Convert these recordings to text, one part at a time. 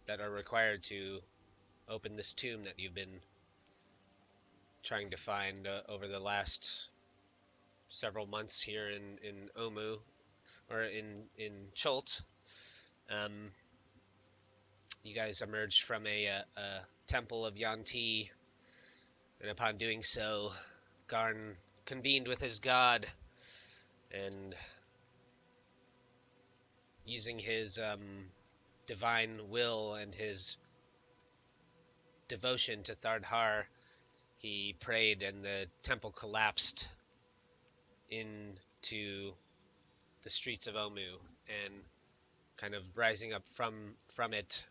that are required to open this tomb that you've been trying to find over the last several months here in Omu, or in Chult. You guys emerged from a temple of Yanti, and upon doing so, Garn convened with his god, and using his divine will and his devotion to Thardhar, he prayed, and the temple collapsed into the streets of Omu, and kind of rising up from it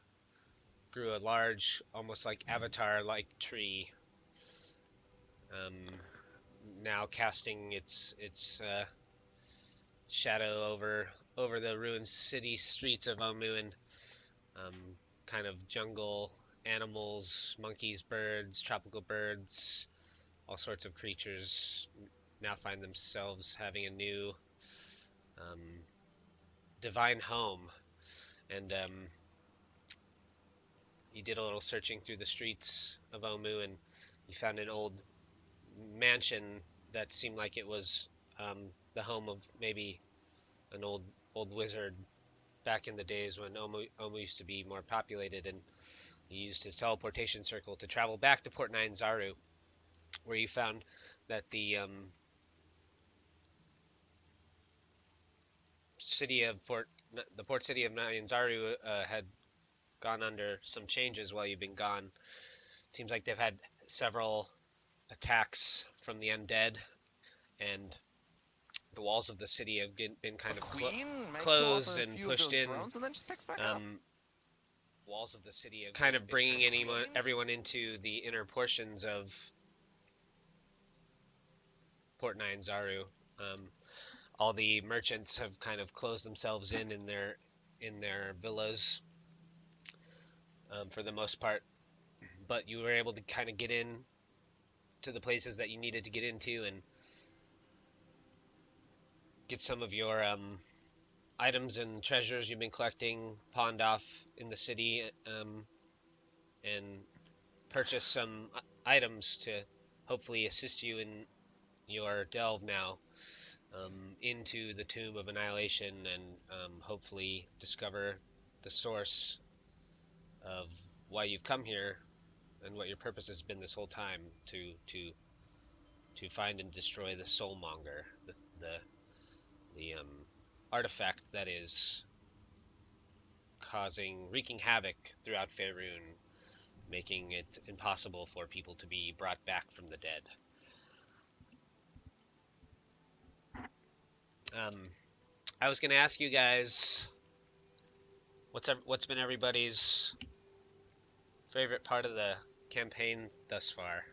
grew a large, almost like avatar-like tree, now casting its shadow over the ruined city streets of Omu, and kind of jungle animals, monkeys, birds, tropical birds, all sorts of creatures now find themselves having a new divine home. And you did a little searching through the streets of Omu, and you found an old mansion that seemed like it was the home of maybe an old wizard back in the days when Omu used to be more populated, and he used his teleportation circle to travel back to Port Nyanzaru, where you found that the port city of Nyanzaru had gone under some changes while you've been gone. Seems like they've had several attacks from the undead, and the walls of the city have been kind of closed and pushed in. Walls of the city have kind of bringing everyone into the inner portions of Port Nyanzaru. All the merchants have kind of closed themselves in their villas for the most part, but you were able to kind of get in to the places that you needed to get into and get some of your items and treasures you've been collecting pawned off in the city, and purchase some items to hopefully assist you in your delve now into the Tomb of Annihilation, and hopefully discover the source of why you've come here and what your purpose has been this whole time, to find and destroy the Soulmonger, the artifact that is wreaking havoc throughout Faerun, making it impossible for people to be brought back from the dead. I was going to ask you guys, what's been everybody's favorite part of the campaign thus far?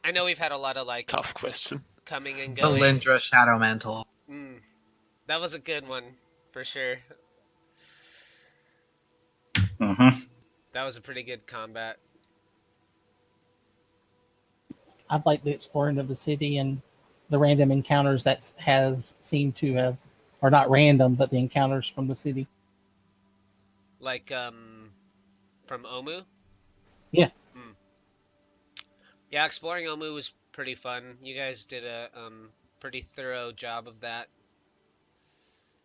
I know we've had a lot of tough question. Coming and going. Valindra Shadow Mantle. That was a good one for sure. That was a pretty good combat. I've liked the exploring of the city and the random encounters that has seemed to have, or not random, but the encounters from the city. Like from Omu? Yeah. Yeah, exploring Omu was pretty fun. You guys did a pretty thorough job of that.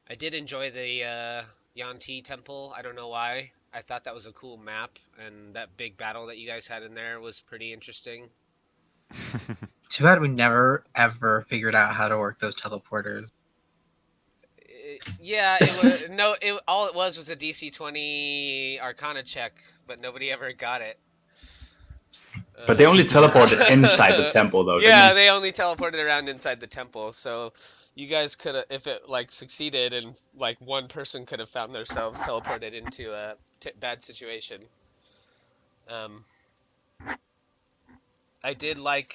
I did enjoy the Yanti Temple. I don't know why. I thought that was a cool map, and that big battle that you guys had in there was pretty interesting. Too bad we never, ever figured out how to work those teleporters. Yeah, it was all it was a DC 20 Arcana check, but nobody ever got it. But they only teleported inside the temple, though. Yeah, they only teleported around inside the temple. So you guys could have, if it succeeded, and one person could have found themselves teleported into a bad situation. I did like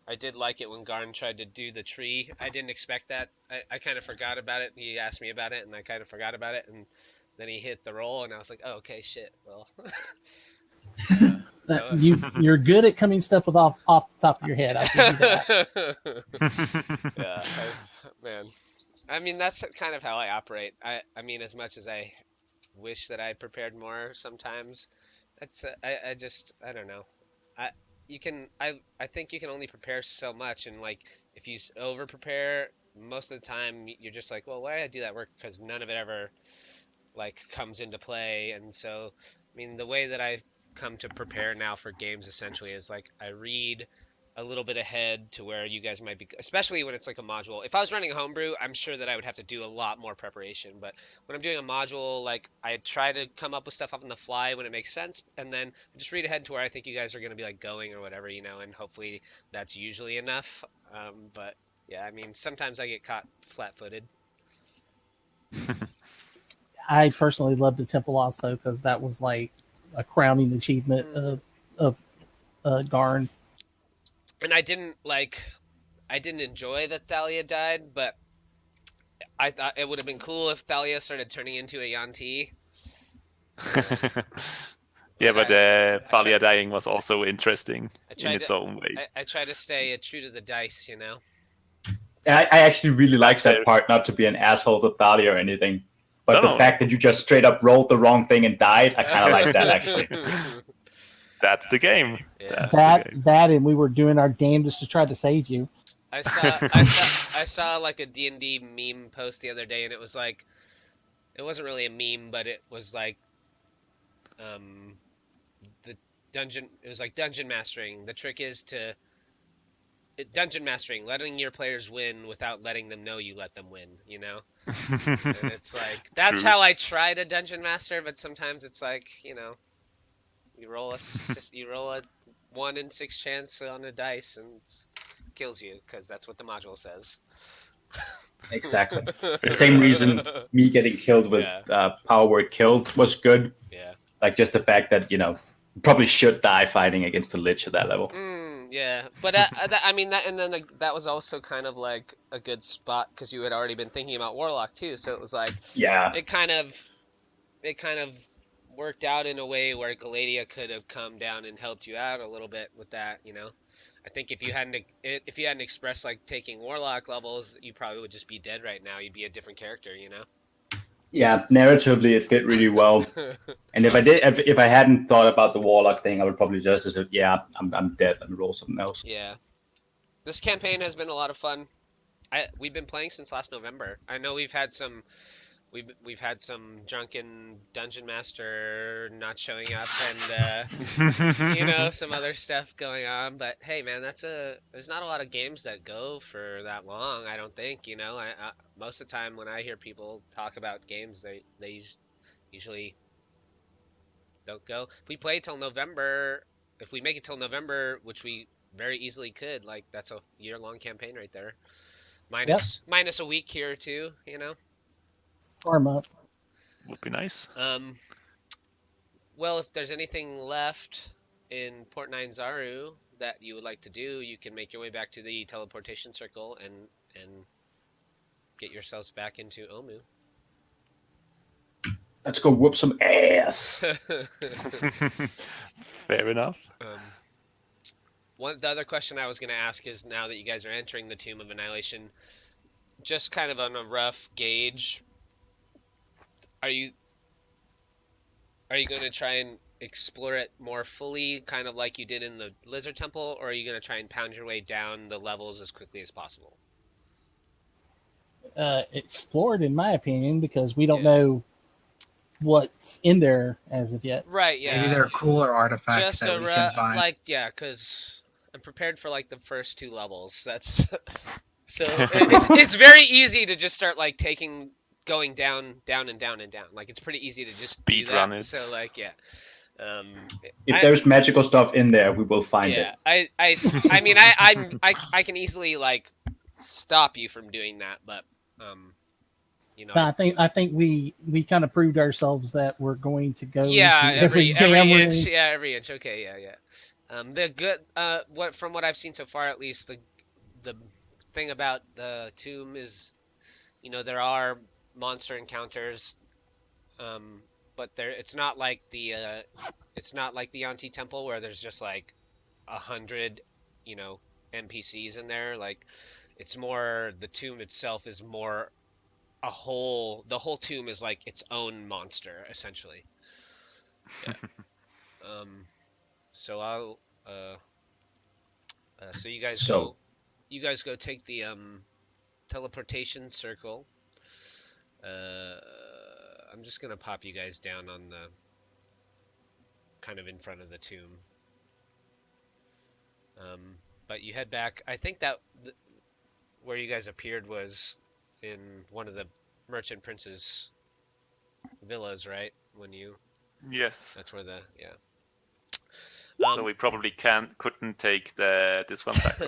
it when Garn tried to do the tree. I didn't expect that. I kind of forgot about it. He asked me about it, and I kind of forgot about it, and then he hit the roll, and I was like, oh, okay, shit, well. You're good at coming stuff with off the top of your head. I'll give you that. Yeah, man. I mean, that's kind of how I operate. I mean, as much as I wish that I prepared more sometimes, that's I don't know. I think you can only prepare so much, and like if you over prepare, most of the time you're just like, well, why did I do that work? Because none of it ever like comes into play. And so, I mean, the way that I've come to prepare now for games essentially is like I read a little bit ahead to where you guys might be, especially when it's like a module. If I was running a homebrew, I'm sure that I would have to do a lot more preparation. But when I'm doing a module, like I try to come up with stuff off on the fly when it makes sense, and then I just read ahead to where I think you guys are going to be like going or whatever, and hopefully that's usually enough. But yeah, I mean, sometimes I get caught flat-footed. I personally love the temple also because that was like a crowning achievement of Garn. And I didn't enjoy that Thalia died, but I thought it would have been cool if Thalia started turning into a Yanti. Yeah, but Thalia dying was also interesting in its own way. I try to stay true to the dice, I actually really like that part, not to be an asshole to Thalia or anything. But the fact that you just straight up rolled the wrong thing and died, I kind of like that, actually. That's the game. Yeah. That, and we were doing our damnedest to try to save you. I saw like a D&D meme post the other day, and it was like, it wasn't really a meme, but it was like, it was like dungeon mastering. The trick is dungeon mastering, letting your players win without letting them know you let them win, And it's like, that's how I try to dungeon master, but sometimes it's like, you roll a 1 in 6 chance on a dice and it kills you, because that's what the module says. Exactly. The same reason me getting killed with power word killed was good. Yeah. Like just the fact that, you probably should die fighting against the Lich at that level. Yeah, but I mean that was also kind of like a good spot because you had already been thinking about Warlock too, so it was like it kind of worked out in a way where Galadia could have come down and helped you out a little bit with that, I think if you hadn't expressed like taking Warlock levels, you probably would just be dead right now. You'd be a different character, Yeah, narratively it fit really well. And if I hadn't thought about the Warlock thing, I would probably just have said, yeah, I'm dead. Let me roll something else. Yeah. This campaign has been a lot of fun. We've been playing since last November. I know we've had some drunken dungeon master not showing up and some other stuff going on, but hey man, there's not a lot of games that go for that long, I don't think. Most of the time when I hear people talk about games, they usually don't go. If we play till November, if we make it till November, which we very easily could, like that's a year-long campaign right there, minus a week here or two, Or a month. Would be nice. Well, if there's anything left in Port 9 Zaru that you would like to do, you can make your way back to the teleportation circle and get yourselves back into Omu. Let's go whoop some ass. Fair enough. The other question I was going to ask is, now that you guys are entering the Tomb of Annihilation, just kind of on a rough gauge, are you going to try and explore it more fully, kind of like you did in the Lizard Temple, or are you going to try and pound your way down the levels as quickly as possible? Explore it, in my opinion, because we don't know what's in there as of yet. Right, yeah. Maybe there are cooler artifacts just that we can find. Because I'm prepared for like the first 2 levels. That's so it's very easy to just start like going down and down and down. Like it's pretty easy to just speed do that. run it. So like if there's magical stuff in there, we will find it. I mean I can easily like stop you from doing that, but I think we kind of proved ourselves that we're going to go. Every inch. Yeah, every inch. Okay, yeah. The good from what I've seen so far, at least the thing about the tomb is, there are monster encounters, but it's not like the Yanti Temple where there's just like 100, NPCs in there. Like, it's more, the tomb itself is more the whole tomb is like its own monster essentially. Yeah. So I'll so you guys go take the teleportation circle. I'm just gonna pop you guys down on the kind of in front of the tomb. But you head back. I think that where you guys appeared was in one of the merchant prince's villas, right? Yes. That's where yeah. So we probably couldn't take this one back,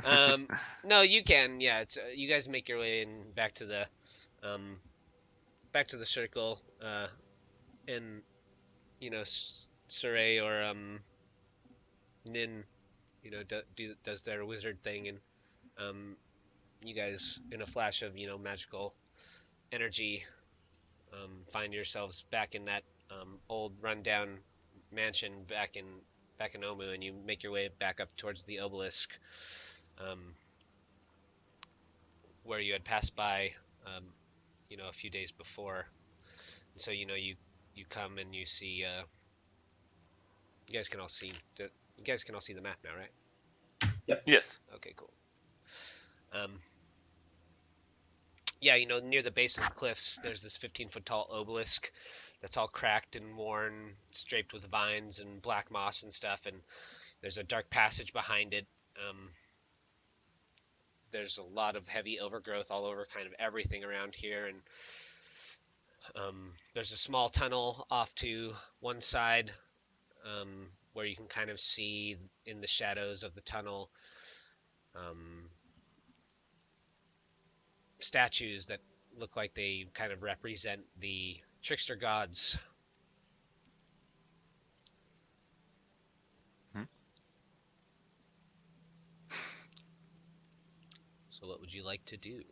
right? No, you can. Yeah, it's you guys make your way back to the circle, and Sorey or Nin, does their wizard thing, and you guys, in a flash of magical energy, find yourselves back in that old rundown mansion back in Omu, and you make your way back up towards the obelisk, where you had passed by, a few days before. And so you come and you see. You guys can all see the map now, right? Yep. Yes. Okay, cool. Yeah, near the base of the cliffs, there's this 15-foot tall obelisk that's all cracked and worn, draped with vines and black moss and stuff, and there's a dark passage behind it. There's a lot of heavy overgrowth all over kind of everything around here, and there's a small tunnel off to one side, where you can kind of see in the shadows of the tunnel statues that look like they kind of represent the trickster gods. So what would you like to do?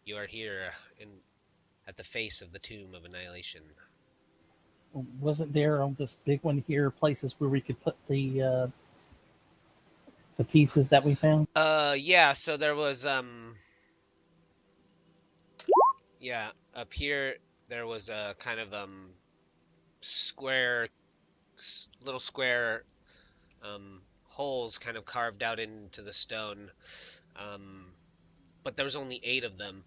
You are here at the face of the Tomb of Annihilation. Wasn't there on this big one here places where we could put the pieces that we found? Yeah, so there was up here there was a kind of little square holes kind of carved out into the stone, but there was only 8 of them.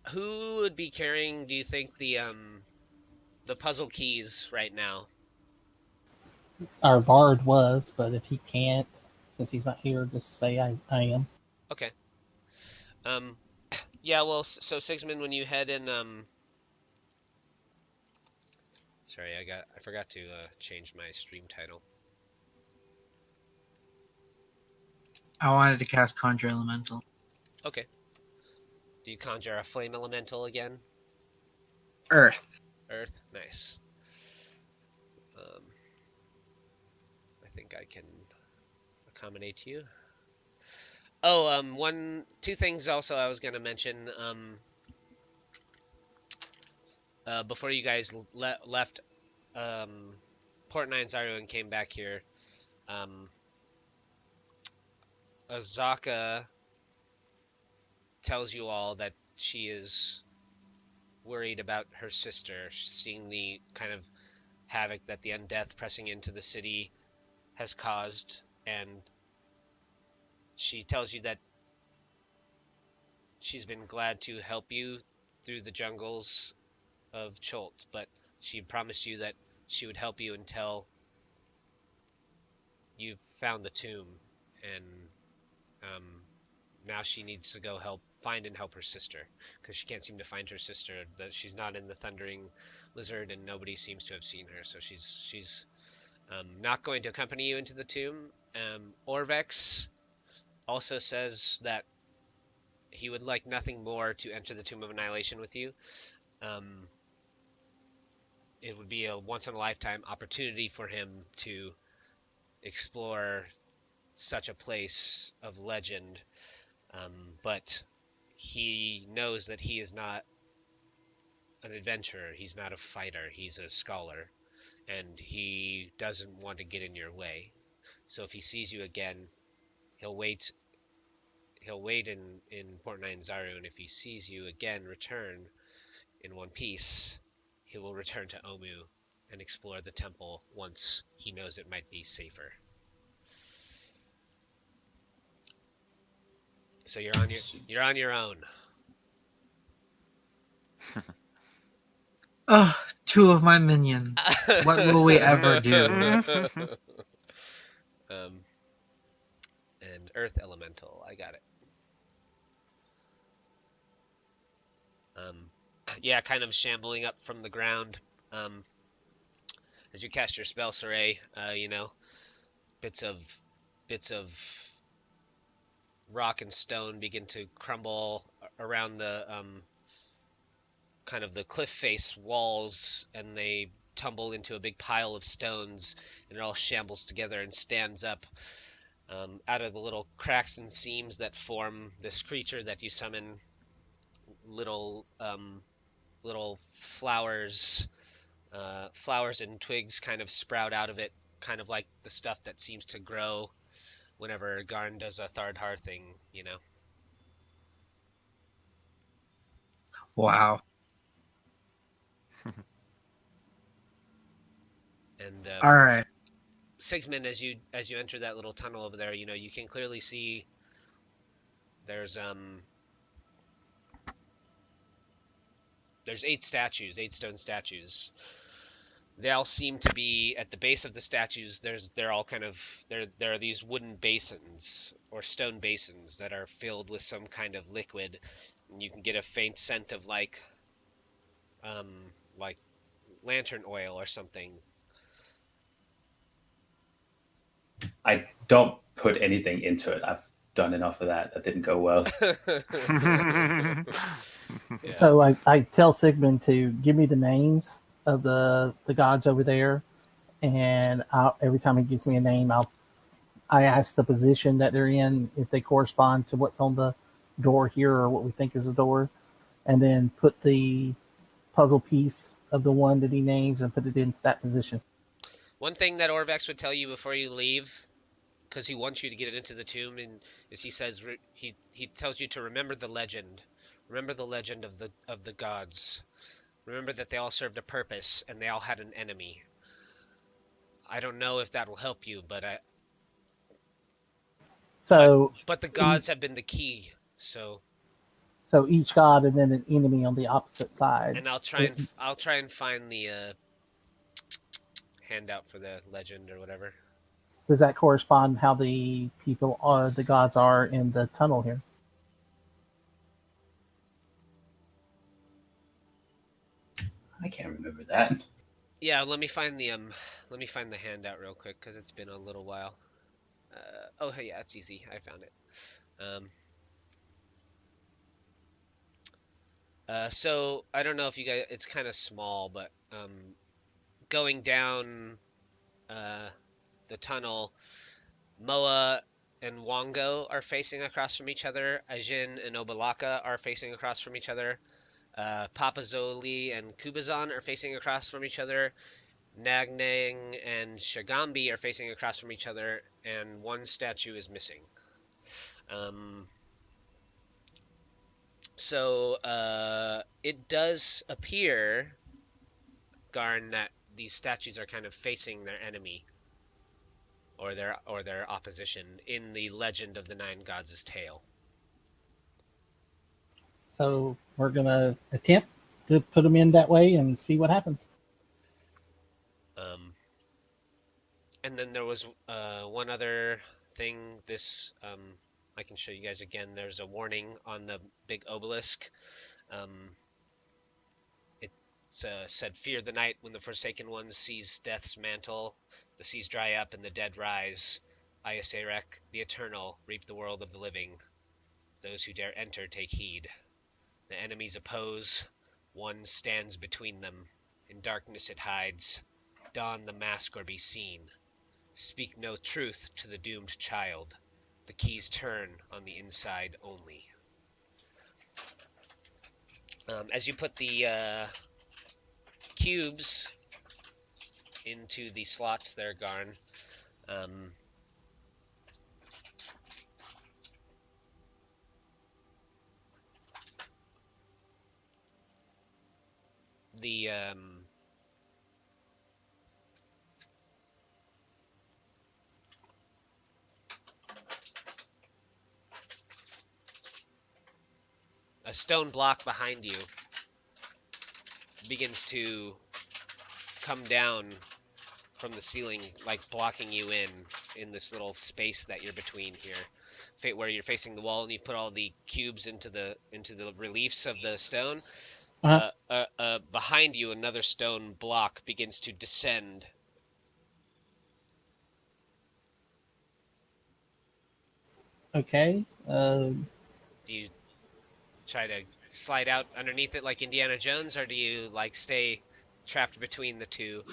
Who would be carrying, do you think, the puzzle keys right now? Our bard was, but if he can't, since he's not here, just say I am. Okay. Yeah, well, so Sigismund, when you head in, sorry, I forgot to change my stream title. I wanted to cast Conjure Elemental. Okay. Do you conjure a flame elemental again? Earth. Earth, nice. I think I can accommodate you. Oh, 2 things also I was going to mention. Before you guys left Port Nine-Zaru and came back here, Azaka tells you all that she is worried about her sister, seeing the kind of havoc that the undeath pressing into the city has caused, and she tells you that she's been glad to help you through the jungles of Cholt, but she promised you that she would help you until you found the tomb, and now she needs to go find and help her sister, because she can't seem to find her sister. That she's not in the Thundering Lizard, and nobody seems to have seen her, so she's not going to accompany you into the tomb. Orvex also says that he would like nothing more to enter the Tomb of Annihilation with you. It would be a once-in-a-lifetime opportunity for him to explore such a place of legend, but he knows that he is not an adventurer. He's not a fighter. He's a scholar, and he doesn't want to get in your way. So if he sees you again, he'll wait. He'll wait in Port Nine Zaru, and if he sees you again return in one piece, he will return to Omu and explore the temple once he knows it might be safer. So you're on your own. Oh, two of my minions. What will we ever do? And Earth Elemental, I got it. Yeah, kind of shambling up from the ground. As you cast your spell, Sorey, you know, bits of rock and stone begin to crumble around the kind of the cliff face walls, and they tumble into a big pile of stones, and it all shambles together and stands up out of the little cracks and seams that form this creature that you summon. Little flowers and twigs kind of sprout out of it, kind of like the stuff that seems to grow whenever Garn does a Thardhar thing, you know. Wow. And all right, Sigismund, as you enter that little tunnel over there, you know, you can clearly see there's 8 stone statues. They all seem to be at the base of the statues. There are these wooden basins or stone basins that are filled with some kind of liquid, and you can get a faint scent of like lantern oil or something. I don't put anything into it. I've done enough of that. That didn't go well. Yeah. So I tell Sigmund to give me the names of the gods over there, and every time he gives me a name, I ask the position that they're in, if they correspond to what's on the door here or what we think is a door, and then put the puzzle piece of the one that he names and put it into that position. One thing that Orvex would tell you before you leave, because he wants you to get it into the tomb, and is he says he tells you to remember the legend. Remember the legend of the gods. Remember that they all served a purpose and they all had an enemy. I don't know if that will help you, but but the gods have been the key. So each god and then an enemy on the opposite side. And I'll try and find the handout for the legend or whatever. Does that correspond how the gods are in the tunnel here? I can't remember that. Yeah, let me find the handout real quick because it's been a little while. Oh, hey, yeah, it's easy. I found it. So I don't know if you guys. It's kind of small, but going down the tunnel, Moa and Wongo are facing across from each other. Ajin and Obalaka are facing across from each other. Papazoli and Kubazan are facing across from each other. Nagnang and Shagambi are facing across from each other, and one statue is missing. So it does appear, Garn, that these statues are kind of facing their enemy or their opposition in the legend of the 9 Gods' tale. So we're gonna attempt to put them in that way and see what happens. And then there was one other thing. This I can show you guys again. There's a warning on the big obelisk. It said, "Fear the night when the Forsaken One seize death's mantle. The seas dry up and the dead rise. Iasarek, the Eternal, reap the world of the living. Those who dare enter take heed. The enemies oppose. One stands between them. In darkness it hides. Don the mask or be seen. Speak no truth to the doomed child. The keys turn on the inside only." As you put the cubes into the slots there, Garn. A stone block behind you begins to come down from the ceiling, like blocking you in this little space that you're between here, where you're facing the wall, and you put all the cubes into the reliefs of the stone. Behind you, another stone block begins to descend. Okay. Do you try to slide out underneath it like Indiana Jones, or do you like stay trapped between the two?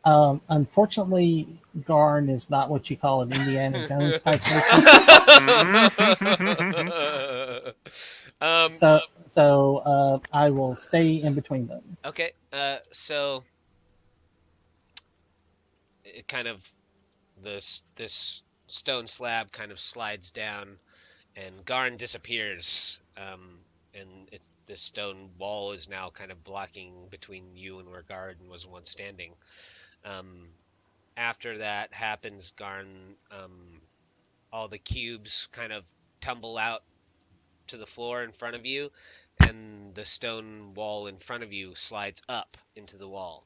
Unfortunately, Garn is not what you call an Indiana Jones type person. So I will stay in between them. Okay. So it kind of this stone slab kind of slides down, and Garn disappears. And this stone wall is now kind of blocking between you and where Garn was once standing. After that happens, Garn, all the cubes kind of tumble out to the floor in front of you, and the stone wall in front of you slides up into the wall.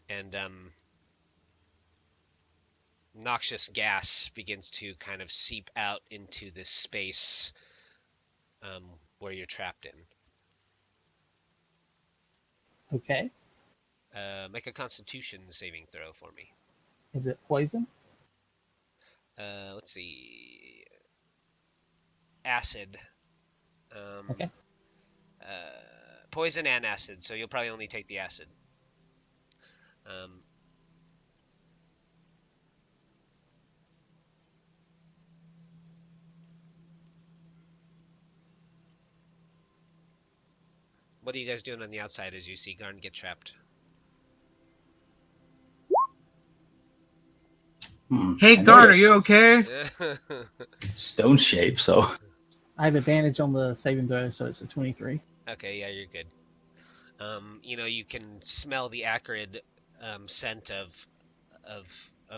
And noxious gas begins to kind of seep out into this space where you're trapped in. Okay. Make a Constitution saving throw for me. Is it poison? Let's see. Acid. Okay. Poison and acid, so you'll probably only take the acid. What are you guys doing on the outside as you see Garn get trapped? Hey, Garn, are you okay? Stone shape, so. I have advantage on the saving throw, so it's a 23. Okay, yeah, you're good. You can smell the acrid scent of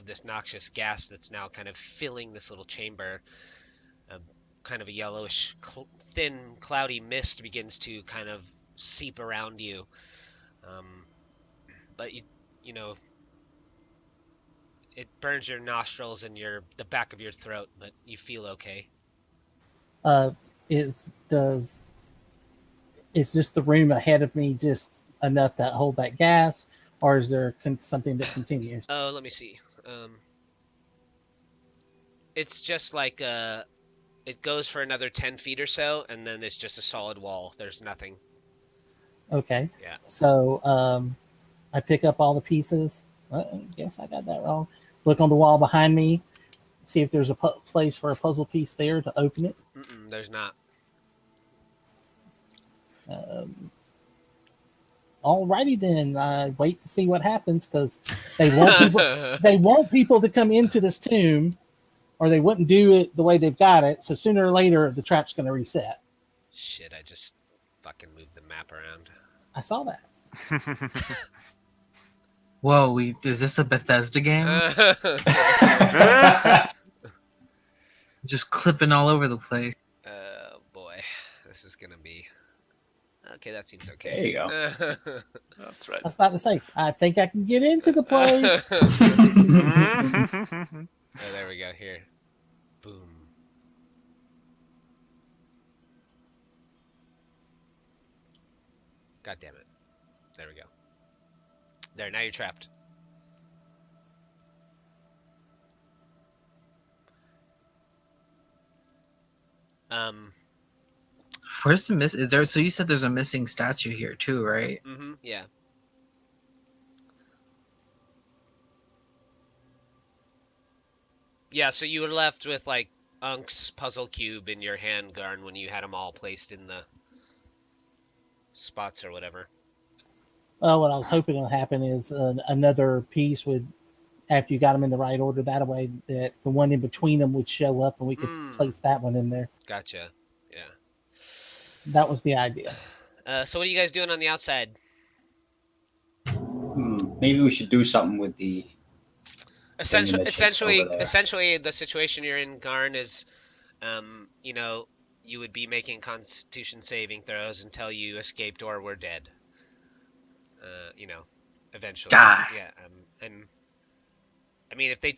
this noxious gas that's now kind of filling this little chamber. Kind of a yellowish, thin, cloudy mist begins to kind of seep around you. But it burns your nostrils and the back of your throat, but you feel okay. Is just the room ahead of me just enough to hold that gas, or is there something that continues? Oh, let me see. It's just like it goes for another 10 feet or so, and then it's just a solid wall. There's nothing. Okay. Yeah. So I pick up all the pieces. I guess I got that wrong. Look on the wall behind me, see if there's a place for a puzzle piece there to open it. There's not. Alrighty then. I wait to see what happens, because they want people to come into this tomb, or they wouldn't do it the way they've got it. So sooner or later, the trap's going to reset. Shit! I just fucking moved the map around. I saw that. Whoa, is this a Bethesda game? Just clipping all over the place. Oh boy, this is gonna be okay. That seems okay. There you go. That's right. I was about to say, I think I can get into the place. Oh, there we go. Here, boom. God damn it! There we go. There, now you're trapped. Where's the is there? So you said there's a missing statue here too, right? Yeah. Yeah, so you were left with like Unk's puzzle cube in your hand, Garn, when you had them all placed in the spots or whatever. Well, what I was hoping would happen is another piece would, after you got them in the right order, that way that the one in between them would show up and we could place that one in there. Gotcha. Yeah. That was the idea. So what are you guys doing on the outside? Maybe we should do something with the Essentially, over there. essentially, the situation you're in, Garn, is, you know, you would be making Constitution saving throws until you escaped or were dead. You know, eventually. Die. Yeah. And I mean, if they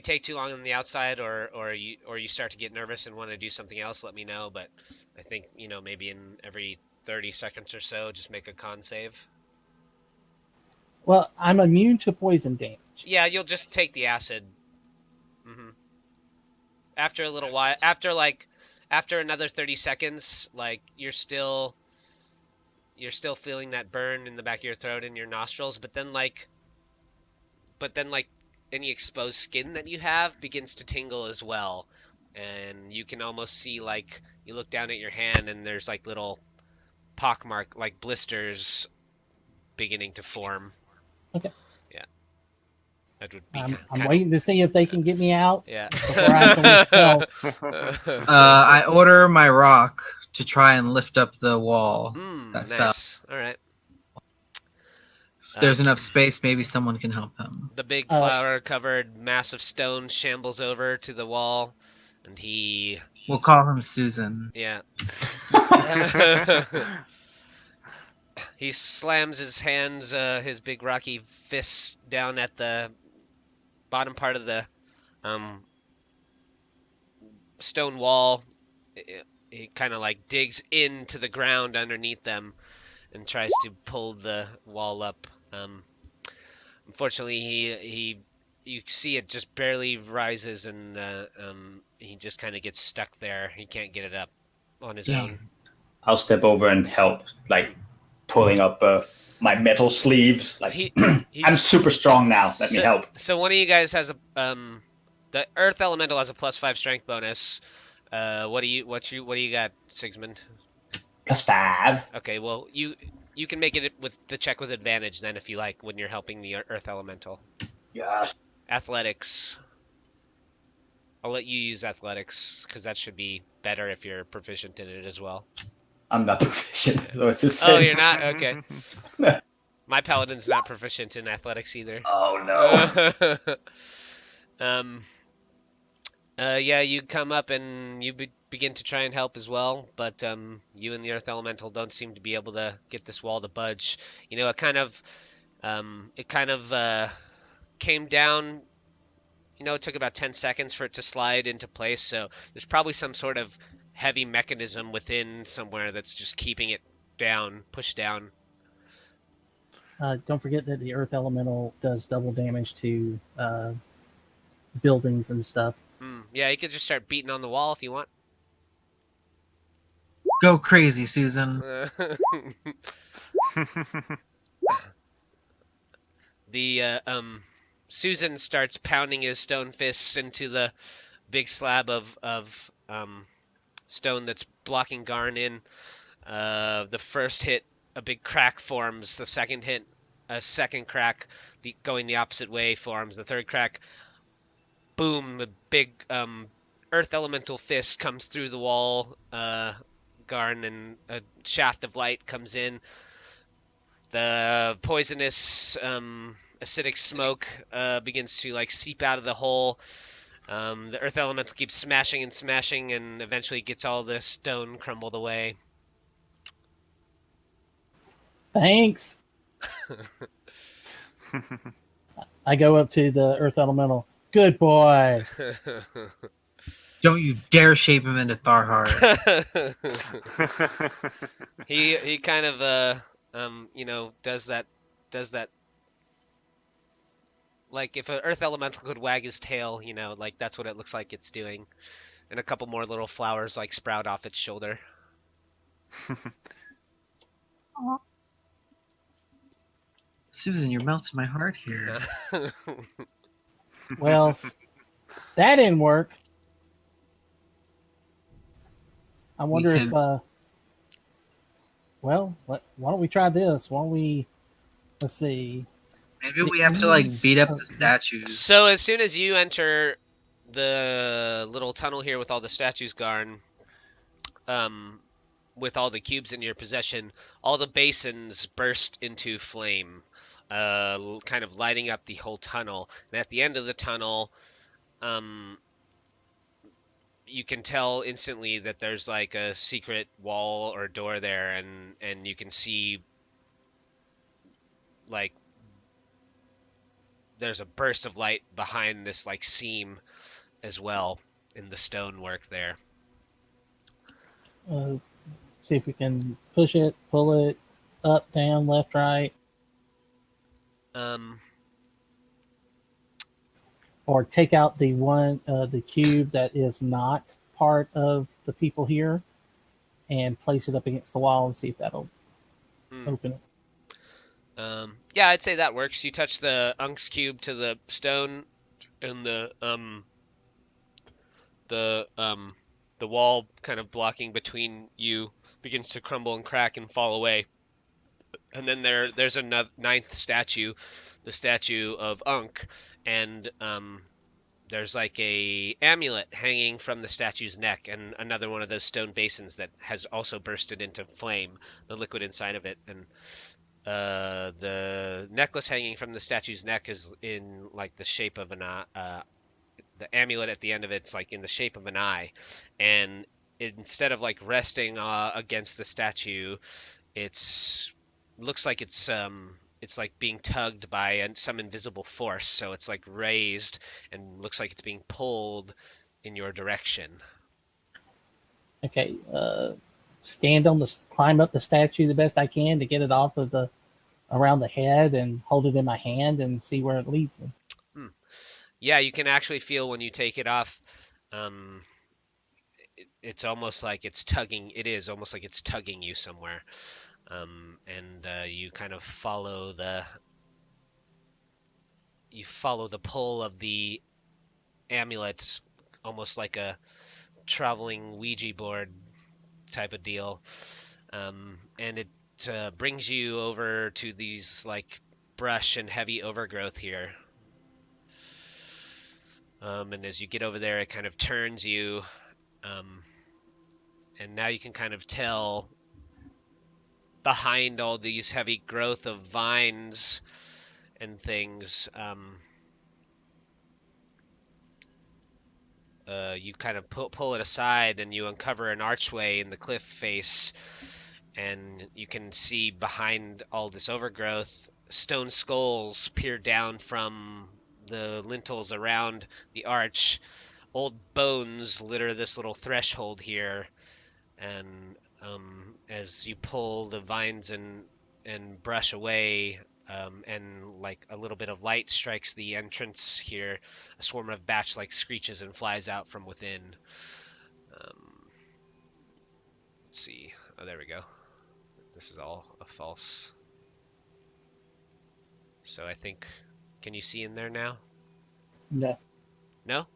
take too long on the outside, or you start to get nervous and want to do something else, let me know. But I think, you know, maybe in every 30 seconds or so, just make a con save. Well, I'm immune to poison damage. Yeah, you'll just take the acid. After a little while, after another 30 seconds, like you're still feeling that burn in the back of your throat and your nostrils, but then like any exposed skin that you have begins to tingle as well, and you can almost see, like, you look down at your hand and there's like little pockmark, like blisters beginning to form. Okay. Yeah. That would be I'm waiting to see if they can get me out. Yeah. Before I can I order my rock to try and lift up the wall. Nice. All right. If there's enough space, maybe someone can help him. The big flower-covered mass of stone shambles over to the wall, and he... We'll call him Susan. Yeah. He slams his hands, his big rocky fists down at the bottom part of the stone wall. He kind of like digs into the ground underneath them and tries to pull the wall up. Unfortunately, you see it just barely rises, and he just kind of gets stuck there. He can't get it up on his own. I'll step over and help, like pulling up my metal sleeves. Like I'm super strong now. Let me help. So one of you guys has the Earth Elemental has a +5 strength bonus. What do you got, Sigismund? +5. Okay, well you can make it with the check with advantage then, if you like, when you're helping the Earth Elemental. Yes. Athletics. I'll let you use athletics, because that should be better if you're proficient in it as well. I'm not proficient, so it's the same. Oh, you're not? Okay. My paladin's not proficient in athletics either. Oh no. Yeah, you come up and you begin to try and help as well, but you and the Earth Elemental don't seem to be able to get this wall to budge. You know, it kind of came down. You know, it took about 10 seconds for it to slide into place, so there's probably some sort of heavy mechanism within somewhere that's just keeping it down, pushed down. Don't forget that the Earth Elemental does double damage to buildings and stuff. Yeah, you could just start beating on the wall if you want. Go crazy, Susan. Susan starts pounding his stone fists into the big slab of stone that's blocking Garn in. The first hit, a big crack forms. The second hit, a second crack going the opposite way forms. The third crack, boom, the big Earth Elemental fist comes through the wall, Garn, and a shaft of light comes in. The poisonous acidic smoke begins to like seep out of the hole. The Earth Elemental keeps smashing and smashing, and eventually gets all the stone crumbled away. Thanks. I go up to the Earth Elemental. Good boy. Don't you dare shape him into Tharhard. He kind of does that. Like, if an Earth Elemental could wag his tail, you know, like that's what it looks like it's doing. And a couple more little flowers like sprout off its shoulder. Susan, you're melting my heart here. Well, that didn't work. I wonder if, why don't we try this? Why don't we Let's see. Maybe we have to like beat up the statues. So as soon as you enter the little tunnel here with all the statues, Garn, with all the cubes in your possession, all the basins burst into flame, kind of lighting up the whole tunnel. And at the end of the tunnel, you can tell instantly that there's like a secret wall or door there, and you can see like there's a burst of light behind this like seam as well in the stonework there. See if we can push it, pull it, up, down, left, right. Or take out the one, the cube that is not part of the people here, and place it up against the wall and see if that'll open it. Yeah, I'd say that works. You touch the Unk's cube to the stone, and the wall kind of blocking between you begins to crumble and crack and fall away. And then there's a ninth statue, the statue of Unk, and there's like a amulet hanging from the statue's neck, and another one of those stone basins that has also bursted into flame, the liquid inside of it. And the necklace hanging from the statue's neck is in like the shape of an eye. The amulet at the end of it's like in the shape of an eye, and instead of like resting against the statue, looks like it's like being tugged by some invisible force. So it's like raised and looks like it's being pulled in your direction. Okay, climb up the statue the best I can to get it off of around the head and hold it in my hand and see where it leads me. Yeah, you can actually feel when you take it off. It's almost like it's tugging. It is almost like it's tugging you somewhere, and you kind of follow the pull of the amulet, almost like a traveling Ouija board type of deal, and it brings you over to these like brush and heavy overgrowth here. And as you get over there, it kind of turns you, and now you can kind of tell behind all these heavy growth of vines and things, you kind of pull it aside, and you uncover an archway in the cliff face, and you can see behind all this overgrowth, stone skulls peer down from the lintels around the arch. Old bones litter this little threshold here, and as you pull the vines and brush away, and like a little bit of light strikes the entrance here, a swarm of batch-like screeches and flies out from within. Let's see. Oh, there we go. This is all a false. So I think, can you see in there now? No. No?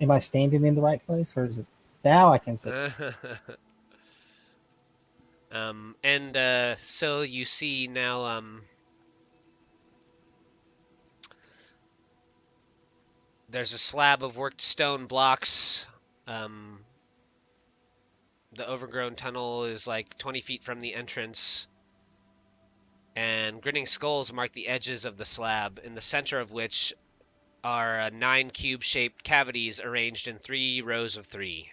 Am I standing in the right place, or is it now I can see? So you see now, there's a slab of worked stone blocks. The overgrown tunnel is like 20 feet from the entrance, and grinning skulls mark the edges of the slab, in the center of which are 9 cube-shaped cavities arranged in 3 rows of 3.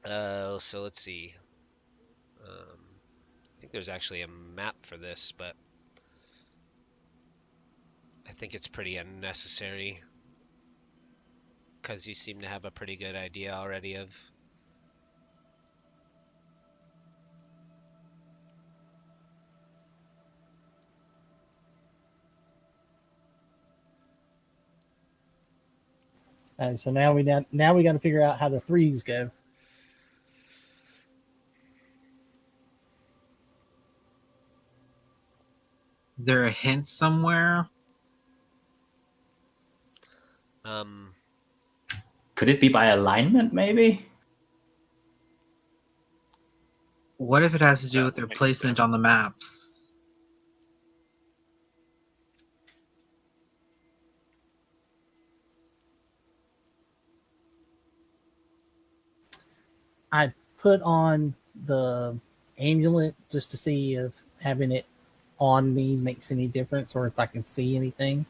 So let's see. I think there's actually a map for this, but I think it's pretty unnecessary, because you seem to have a pretty good idea already of. So now we got to figure out how the 3s go. Is there a hint somewhere? Could it be by alignment, maybe? What if it has to do That with their makes placement sense. on the maps? I put on the amulet just to see if having it on me makes any difference or if I can see anything.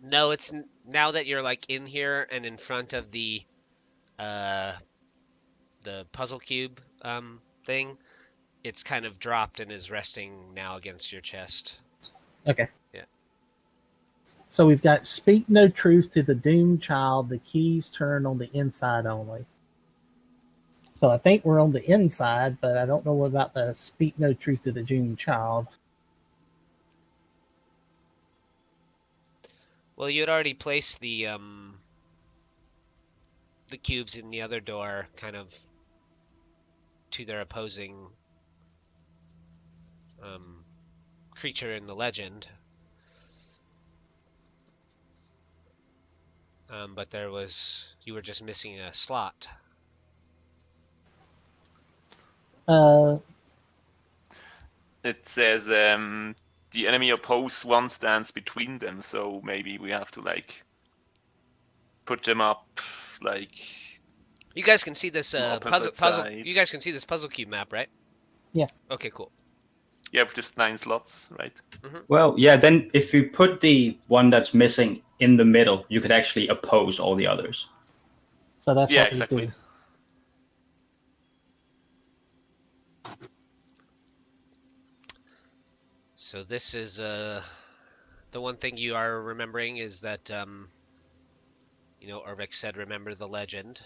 No, it's now that you're like in here and in front of the puzzle cube thing, it's kind of dropped and is resting now against your chest. Okay. Yeah. So we've got speak no truth to the doomed child. The keys turn on the inside only. So I think we're on the inside, but I don't know about the speak no truth to the doomed child. Well, you had already placed the cubes in the other door, kind of to their opposing creature in the legend. But you were just missing a slot. It says the enemy oppose one stands between them, so maybe we have to like put them up like. You guys can see this puzzle. Side. You guys can see this puzzle cube map, right? Yeah. Okay, cool. Yeah, just 9 slots, right? Mm-hmm. Well, yeah. Then if you put the one that's missing in the middle, you could actually oppose all the others. So that's Yeah, what exactly. we do. So this is the one thing you are remembering is that Urvik said, "Remember the legend."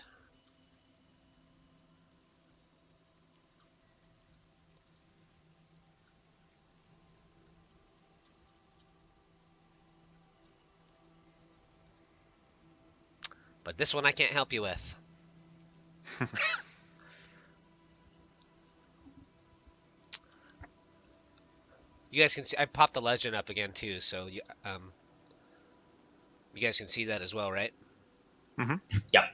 But this one I can't help you with. You guys can see I popped the legend up again too, so you guys can see that as well, right? Mm-hmm. Yeah.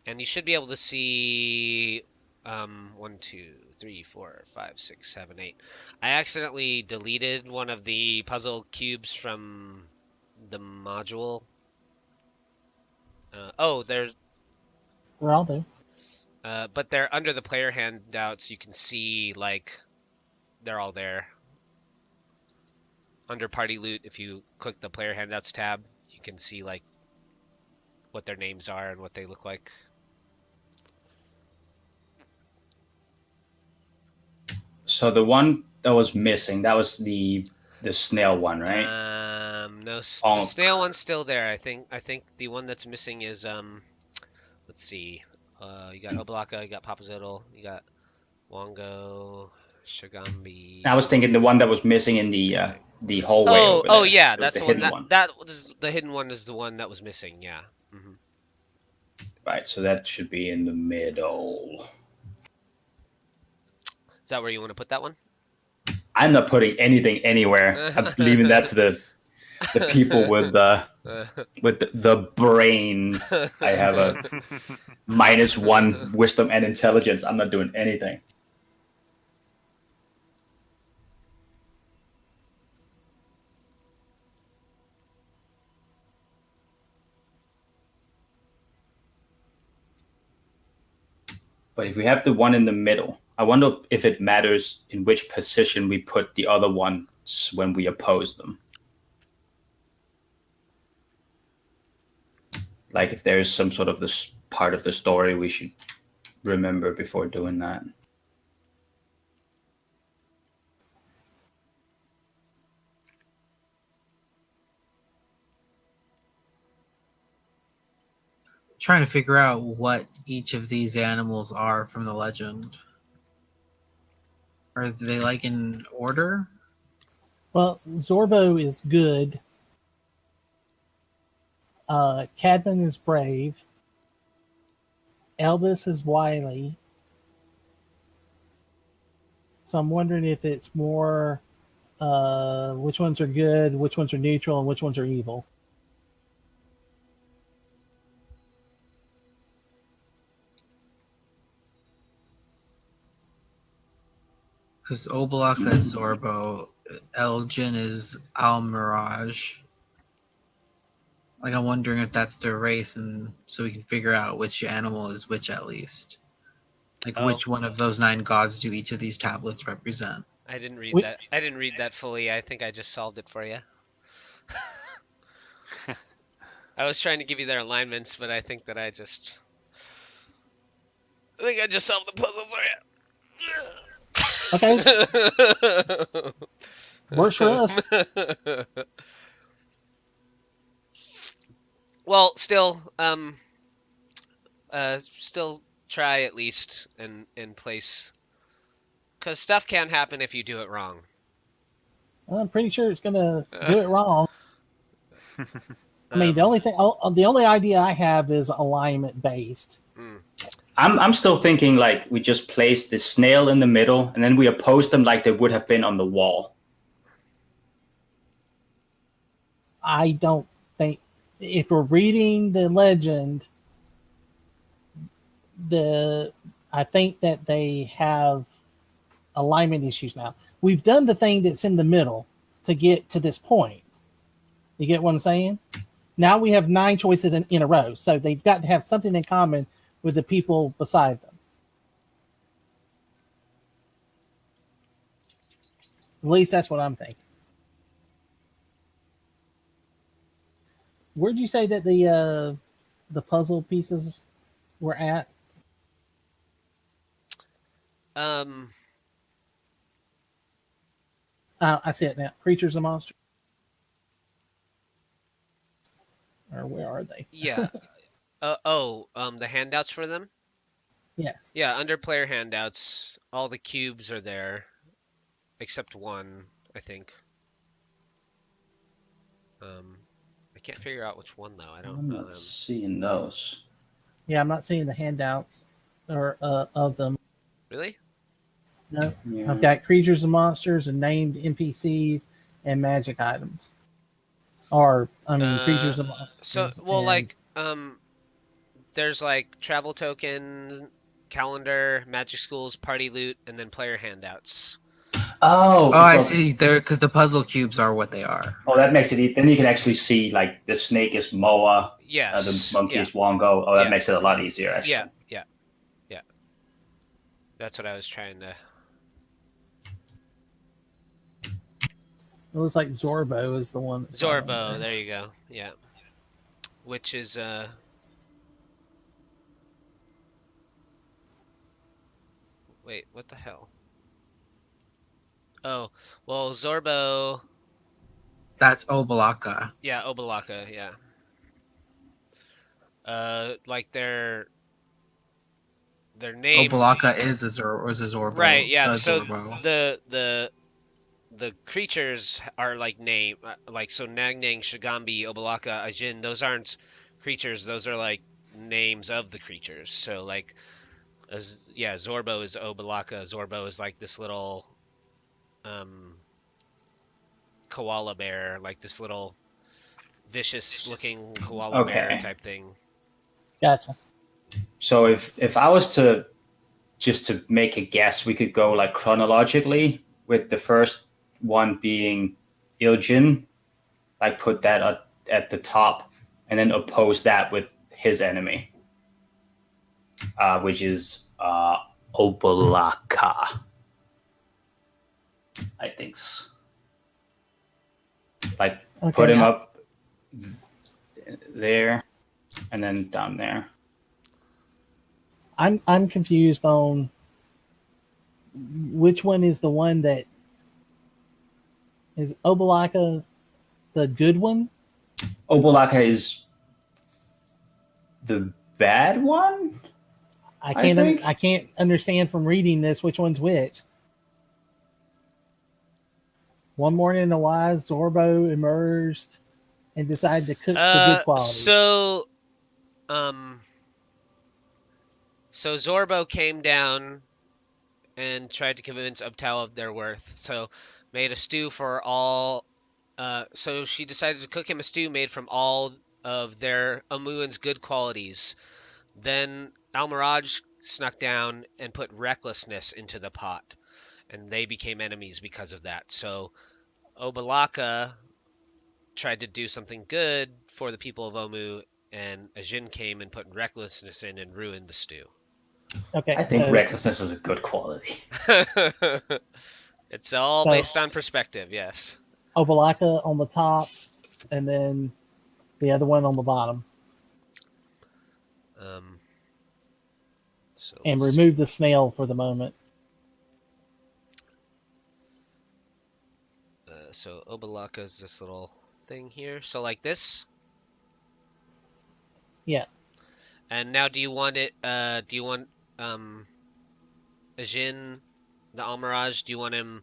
And you should be able to see 1, 2, 3, 4, 5, 6, 7, 8. I accidentally deleted one of the puzzle cubes from the module. They're all there. but they're under the player handouts. You can see like they're all there. Under party loot, if you click the player handouts tab, you can see like what their names are and what they look like. So the one that was missing, that was the snail one, right? No, the snail one's still there. I think the one that's missing is let's see. You got Oblaka, you got Papazotl, you got Wongo, Shagambi. I was thinking the one that was missing in the hallway. Oh yeah, It that's was the one. That was the hidden one. Is the one that was missing. Yeah. Mm-hmm. Right, so that should be in the middle. Is that where you want to put that one? I'm not putting anything anywhere. I'm leaving that to the people with the brains. I have a -1 wisdom and intelligence. I'm not doing anything. But if we have the one in the middle, I wonder if it matters in which position we put the other ones when we oppose them. Like if there's some sort of this part of the story we should remember before doing that. Trying to figure out what each of these animals are from the legend. Are they like in order? Well, Zorbo is good. Cadman is brave. Elvis is wily. So I'm wondering if it's more which ones are good, which ones are neutral, and which ones are evil. Because Obalaka is Zorbo, Elgin is Almirage. Like, I'm wondering if that's their race, and so we can figure out which animal is which at least. Like, Oh. which one of those 9 gods do each of these tablets represent? I didn't read We- that. I didn't read that fully. I think I just solved it for you. I was trying to give you their alignments, but I think that I just solved the puzzle for you. Okay, works for us. Well, still try at least and place, because stuff can happen if you do it wrong. I'm pretty sure it's gonna do it wrong. I mean, the only idea I have is alignment based. I'm still thinking like we just place the snail in the middle, and then we oppose them like they would have been on the wall. I don't think, if we're reading the legend, I think that they have alignment issues now. We've done the thing that's in the middle to get to this point. You get what I'm saying? Now we have 9 choices in a row, so they've got to have something in common with the people beside them. At least that's what I'm thinking. Where'd you say that the puzzle pieces were at? I see it now. Creatures and monsters. Or where are they? Yeah. The handouts for them? Yes. Yeah, under player handouts, all the cubes are there, except one, I think. I can't figure out which one though. I don't I'm know not them. seeing those. Yeah, I'm not seeing the handouts or of them. Really? No. Yeah. I've got creatures and monsters and named NPCs and magic items. Or creatures and monsters. So, well, and- like, there's like travel token, calendar, magic schools, party loot, and then player handouts. Oh, I so- see. They're because the puzzle cubes are what they are. Oh, that makes it. Then you can actually see like the snake is Moa, Yes. the monkey Yeah. is Wongo. Oh, that Yeah. makes it a lot easier actually. Yeah. That's what I was trying to. It looks like Zorbo is the one. That's on Zorbo, there. there you go. Yeah. Which is wait, what the hell? Oh, well, Zorbo. That's Obalaka. Yeah, Obalaka, yeah. Like their name. Obalaka is a Zorbo. Right, yeah. So Zorbo. the creatures are like name, like so Nang Nang, Shigambi, Obalaka, Ajin. Those aren't creatures. Those are like names of the creatures. So like, Zorbo is Obalaka. Zorbo is like this little koala bear, like this little vicious looking koala bear Okay. type thing. Gotcha. So if I was to just to make a guess, we could go like chronologically with the first one being Iljin, like put that at the top, and then oppose that with his enemy, which is Obalaka. I think. Like Okay, put him up there, and then down there. I'm confused on which one is the one that is Obalaka, the good one. Obalaka is the bad one. I think. I can't understand from reading this which one's which. One morning, a wise Zorbo emerged and decided to cook the good quality. So Zorbo came down and tried to convince Ubtao of their worth. So made a stew for all. So she decided to cook him a stew made from all of their Amuan's good qualities. Then Almiraj snuck down and put recklessness into the pot. and they became enemies because of that. So Obalaka tried to do something good for the people of Omu, and Ajin came and put recklessness in and ruined the stew. Okay. I think so, recklessness is a good quality. It's all So- based on perspective, yes. Obalaka on the top, and then the other one on the bottom, So and let's- remove the snail for the moment. so Obalaka is this little thing here. So like this. Yeah. And now, do you want it? Do you want Ajin, the Almirage? Do you want him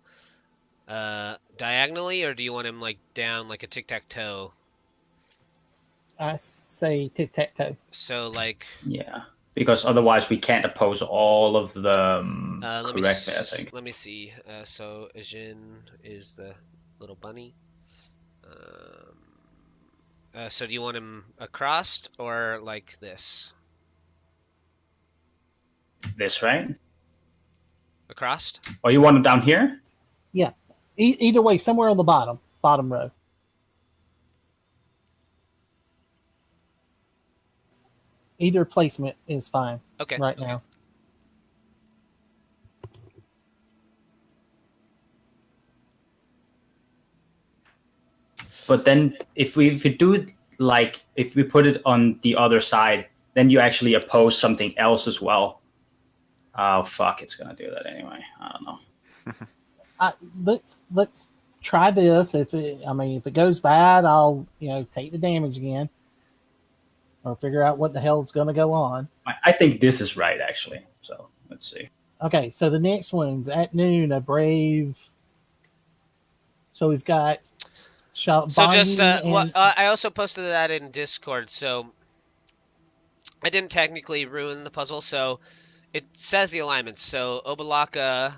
diagonally, or do you want him like down like a tic-tac-toe? I say tic-tac-toe. So like, Yeah, because otherwise we can't oppose all of the let me correctly, I think. let me see. So Ajin is the little bunny. So do you want him across or like this? This, right? Across? Or you want it down here? Yeah. Either way, somewhere on the bottom row. Either placement is fine Okay. right okay. now. But then if we do it like if we put it on the other side, then you actually oppose something else as well. Oh fuck, it's gonna do that anyway. I don't know. Let's try this. If it goes bad, I'll take the damage again, or figure out what the hell's going to go on. I think this is right actually. So let's see. Okay, so the next one's at noon. A brave. So we've got. So just and, I also posted that in Discord. So I didn't technically ruin the puzzle. So it says the alignments. So Obalaka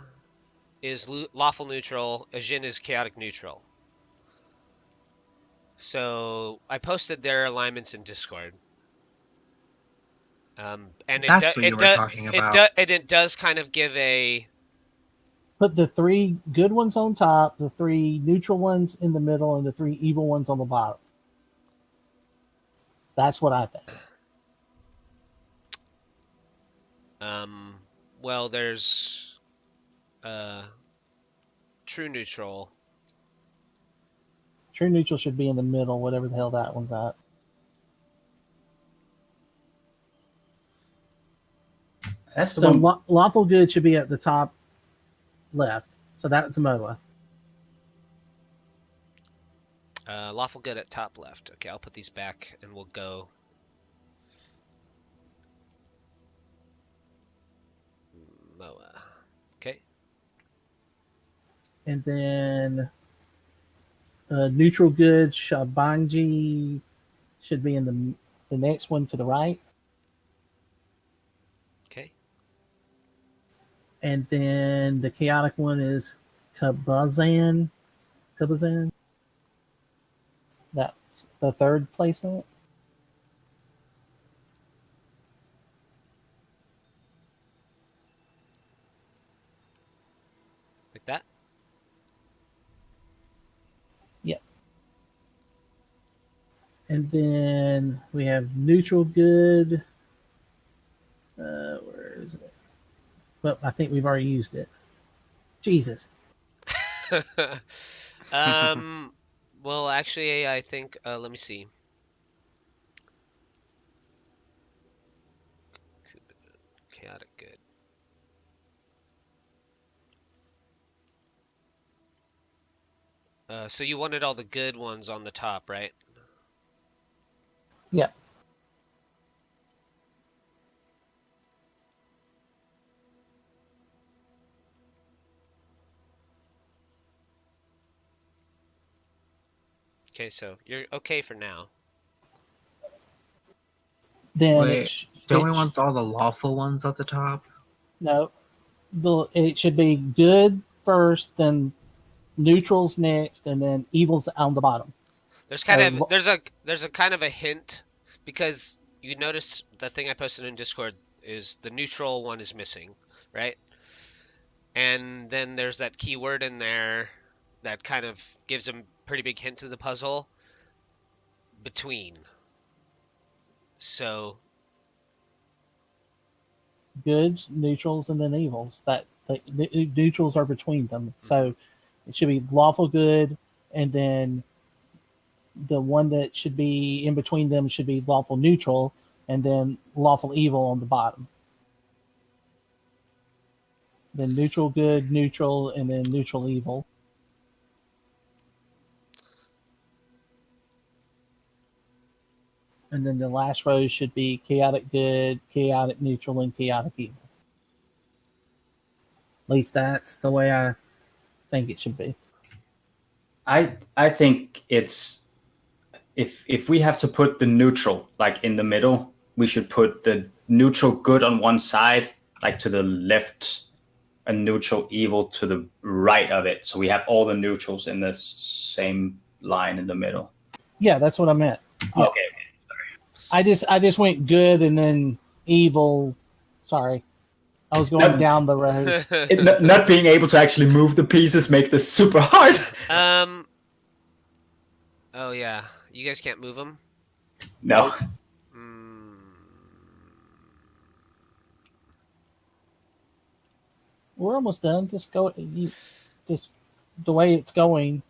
is lawful neutral. Ajin is chaotic neutral. So I posted their alignments in Discord. And That's what you were talking about. It does kind of give a. put the 3 good ones on top, the 3 neutral ones in the middle, and the 3 evil ones on the bottom. That's what I think. Well, there's true neutral. True neutral should be in the middle, whatever the hell that one's at. That's the So one. lawful good should be at the top left. So that's Moa. Lawful good at top left. Okay, I'll put these back and we'll go. Moa. Okay. And then neutral good, Shabanji should be in the next one to the right. Okay. And then the chaotic one is Kabazan. That's the 3rd placement. Like that? Yep. And then we have neutral good. Where is it? Well, I think we've already used it. Jesus. Well, actually, I think, let me see. Chaotic good. So you wanted all the good ones on the top, right? Yep. Okay, so you're okay for now. Then Wait, don't we want all the lawful ones at the top? No, it should be good first, then neutrals next, and then evils on the bottom. There's kind of there's a kind of a hint, because you notice the thing I posted in Discord is the neutral one is missing, right? And then there's that keyword in there that kind of gives a pretty big hint to the puzzle. Between. So goods, neutrals, and then evils. That the neutrals are between them. So it should be lawful good, and then the one that should be in between them should be lawful neutral, and then lawful evil on the bottom. Then neutral good, neutral, and then neutral evil. And then the last row should be chaotic good, chaotic neutral, and chaotic evil. At least that's the way I think it should be. I think it's if we have to put the neutral like in the middle, we should put the neutral good on one side, like to the left, and neutral evil to the right of it. So we have all the neutrals in the same line in the middle. Yeah, that's what I meant. Yeah. Okay. I just went good and then evil. Sorry. I was going down the road. Not being able to actually move the pieces makes this super hard. Oh yeah, you guys can't move them. No. We're almost done. Just go. Just the way it's going.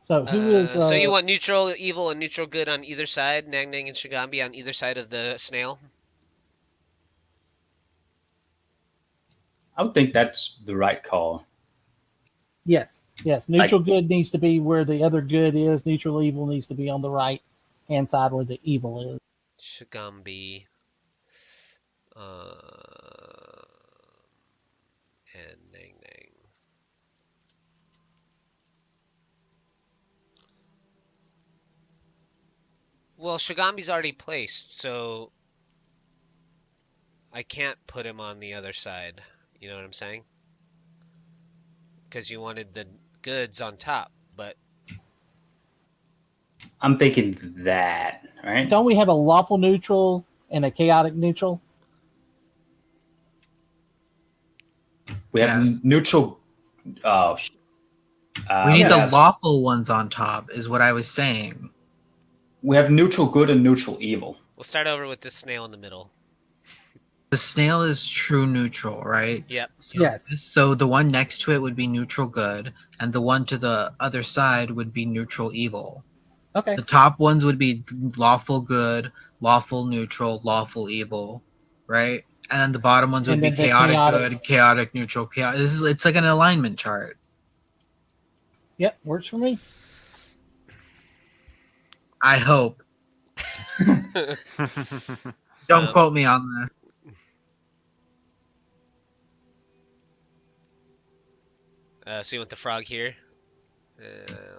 So who is? So you want neutral evil and neutral good on either side, Nang Nang and Shigambi on either side of the snail? I would think that's the right call. Yes. Neutral good needs to be where the other good is. Neutral evil needs to be on the right hand side where the evil is. Shigambi. And Nang Nang. Well, Shigambi's already placed, so I can't put him on the other side. You know what I'm saying? Because you wanted the goods on top, but I'm thinking that, right? Don't we have a lawful neutral and a chaotic neutral? We have neutral. Oh, we need the lawful ones on top, is what I was saying. We have neutral good and neutral evil. we'll start over with this snail in the middle. The snail is true neutral, right? Yep. So, yes. So the one next to it would be neutral good, and the one to the other side would be neutral evil. Okay. The top ones would be lawful good, lawful neutral, lawful evil, right? And then the bottom ones would be chaotic good, chaotic neutral, chaotic. It's like an alignment chart. Yep, works for me. I hope. Don't quote me on this. So you want the frog here,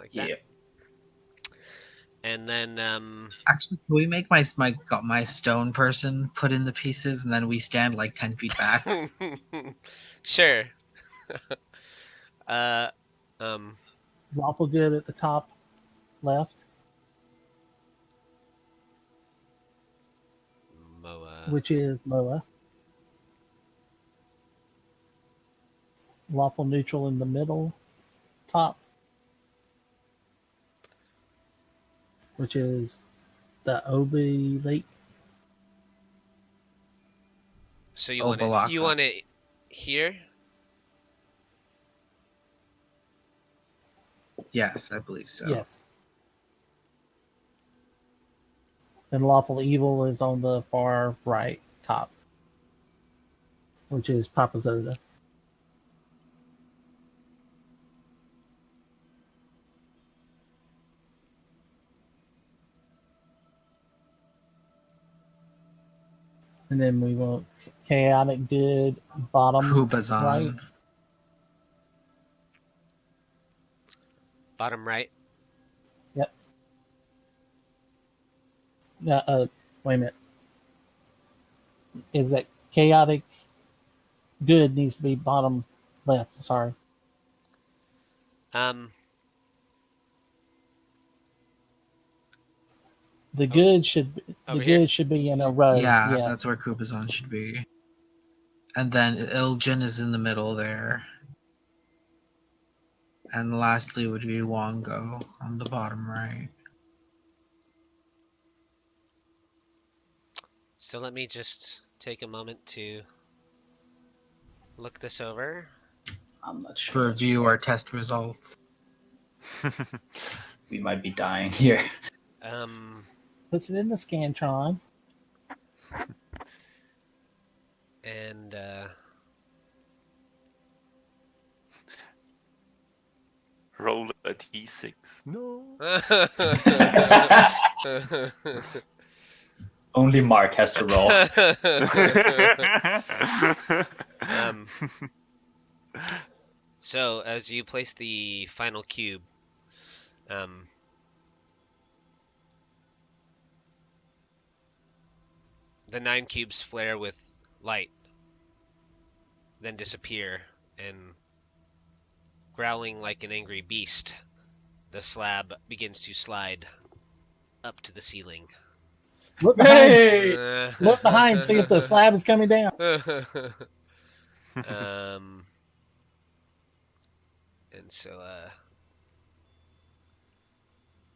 like that. Yeah. And then Actually, can we make my stone person put in the pieces, and then we stand like 10 feet back? sure. Lawful good at the top left, Moa. which is Moa. Lawful neutral in the middle, top, which is the Obi Lake. So you want it here? Yes, I believe so. Yes. And lawful evil is on the far right top, which is Papa Zoda. And then we want chaotic good bottom Kubazan. right. Bottom right. Yep. Wait a minute. Is that chaotic good needs to be bottom left? Sorry. The good should be in a row. Yeah, that's where Kubazan should be. And then Ilgen is in the middle there. And lastly would be Wongo on the bottom right. So let me just take a moment to look this over. I'm not To sure. review our test results. We might be dying here. Puts it in the Scantron. And Roll a d6. No. Only Mark has to roll. So as you place the final cube, the 9 cubes flare with light, then disappear, and growling like an angry beast, the slab begins to slide up to the ceiling. Look behind, Hey! look behind, see if the slab is coming down. And so,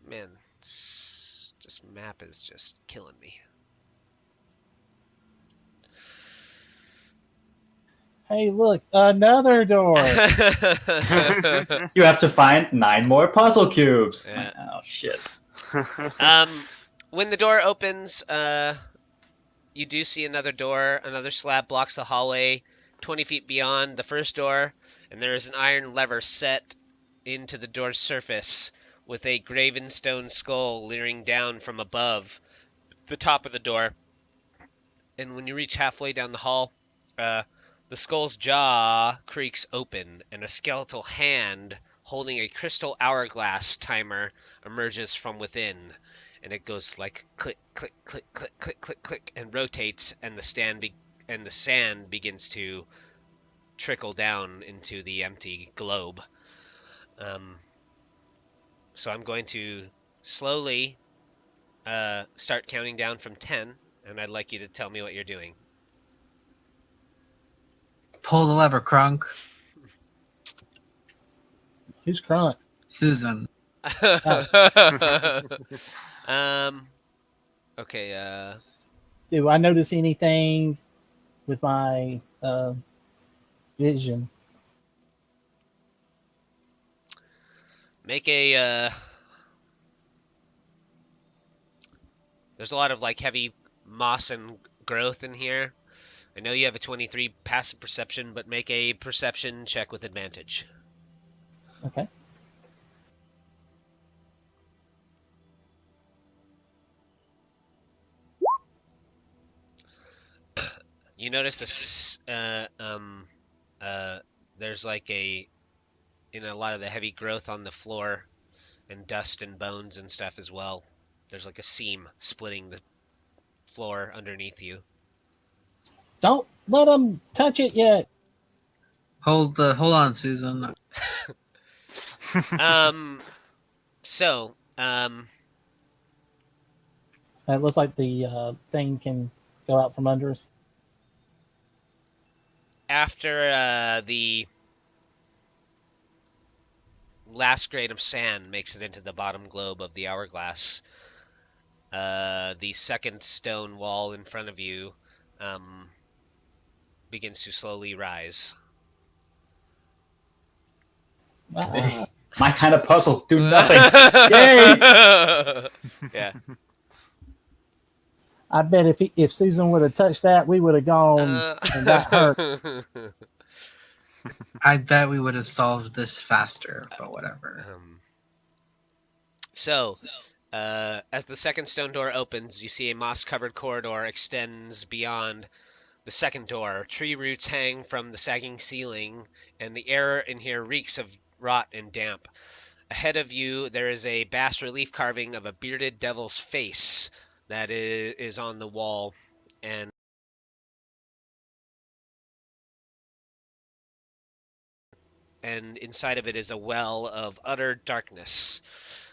man, this map is just killing me. Hey, look, another door. You have to find 9 more puzzle cubes. Yeah. Oh shit. When the door opens, you do see another door. Another slab blocks the hallway 20 feet beyond the first door, and there is an iron lever set into the door's surface with a graven stone skull leering down from above the top of the door. And when you reach halfway down the hall, the skull's jaw creaks open, and a skeletal hand holding a crystal hourglass timer emerges from within. And it goes like click, click, click, click, click, click, click, and rotates, and the sand begins to trickle down into the empty globe. So I'm going to slowly start counting down from 10, and I'd like you to tell me what you're doing. Pull the lever, Crunk. Who's Crunk? Susan. Okay, Do I notice anything with my vision? make a, there's a lot of like heavy moss and growth in here. I know you have a 23 passive perception, but make a perception check with advantage. Okay. You notice there's like in a lot of the heavy growth on the floor and dust and bones and stuff as well. There's like a seam splitting the floor underneath you. Don't let them touch it yet. Hold on, Susan. So, It looks like the thing can go out from under us. after the last grain of sand makes it into the bottom globe of the hourglass, the second stone wall in front of you begins to slowly rise. My kind of puzzle. Do nothing. Yay! Yeah. I bet if Susan would have touched that, we would have gone and got hurt. I bet we would have solved this faster, but whatever. So, as the second stone door opens, you see a moss-covered corridor extends beyond the second door. Tree roots hang from the sagging ceiling, and the air in here reeks of rot and damp. Ahead of you, there is a bas-relief carving of a bearded devil's face that is on the wall, and inside of it is a well of utter darkness.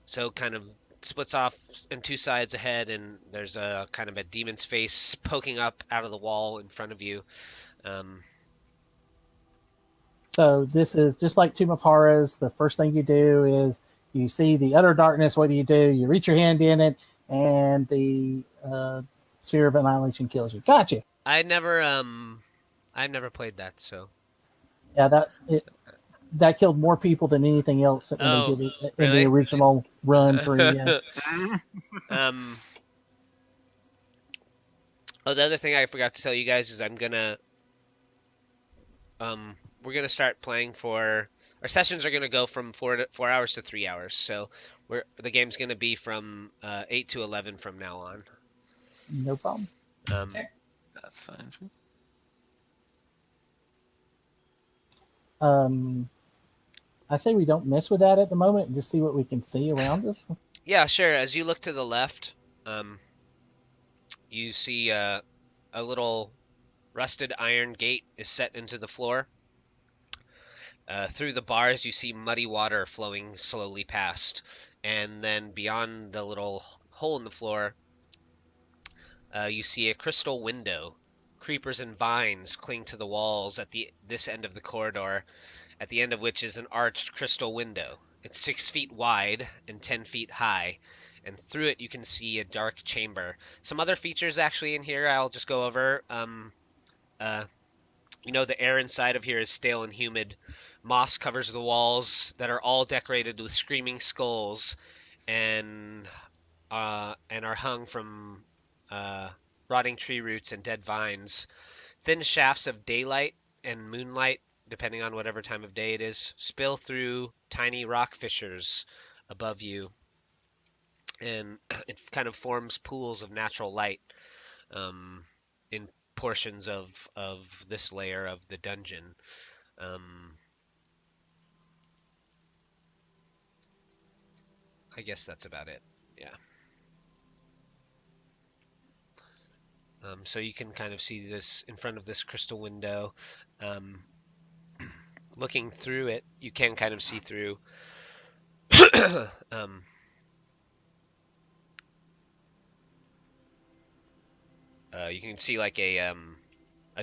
So kind of splits off in two sides ahead, and there's a kind of a demon's face poking up out of the wall in front of you. So this is just like Tomb of Horrors. The first thing you do is you see the utter darkness. What do? You reach your hand in it, and the Sphere of Annihilation kills you. Gotcha. I've never played that, so. Yeah, that killed more people than anything else when they did it in really? the original run for yeah. Oh, the other thing I forgot to tell you guys is we're gonna start playing for our sessions are gonna go from 4 hours to 3 hours. So the game's gonna be from 8 to 11 from now on. No problem. That's fine. I say we don't mess with that at the moment and just see what we can see around us. Yeah, sure. As you look to the left, you see a little rusted iron gate is set into the floor. Through the bars, you see muddy water flowing slowly past. And then beyond the little hole in the floor, you see a crystal window. Creepers and vines cling to the walls at this end of the corridor, at the end of which is an arched crystal window. It's 6 feet wide and 10 feet high, and through it you can see a dark chamber. Some other features actually in here I'll just go over. The air inside of here is stale and humid. Moss covers the walls that are all decorated with screaming skulls and are hung from rotting tree roots and dead vines. Thin shafts of daylight and moonlight, depending on whatever time of day it is, spill through tiny rock fissures above you, and it kind of forms pools of natural light in portions of this layer of the dungeon. I guess that's about it. Yeah. So you can kind of see this in front of this crystal window. Looking through it, you can kind of see through. You can see like a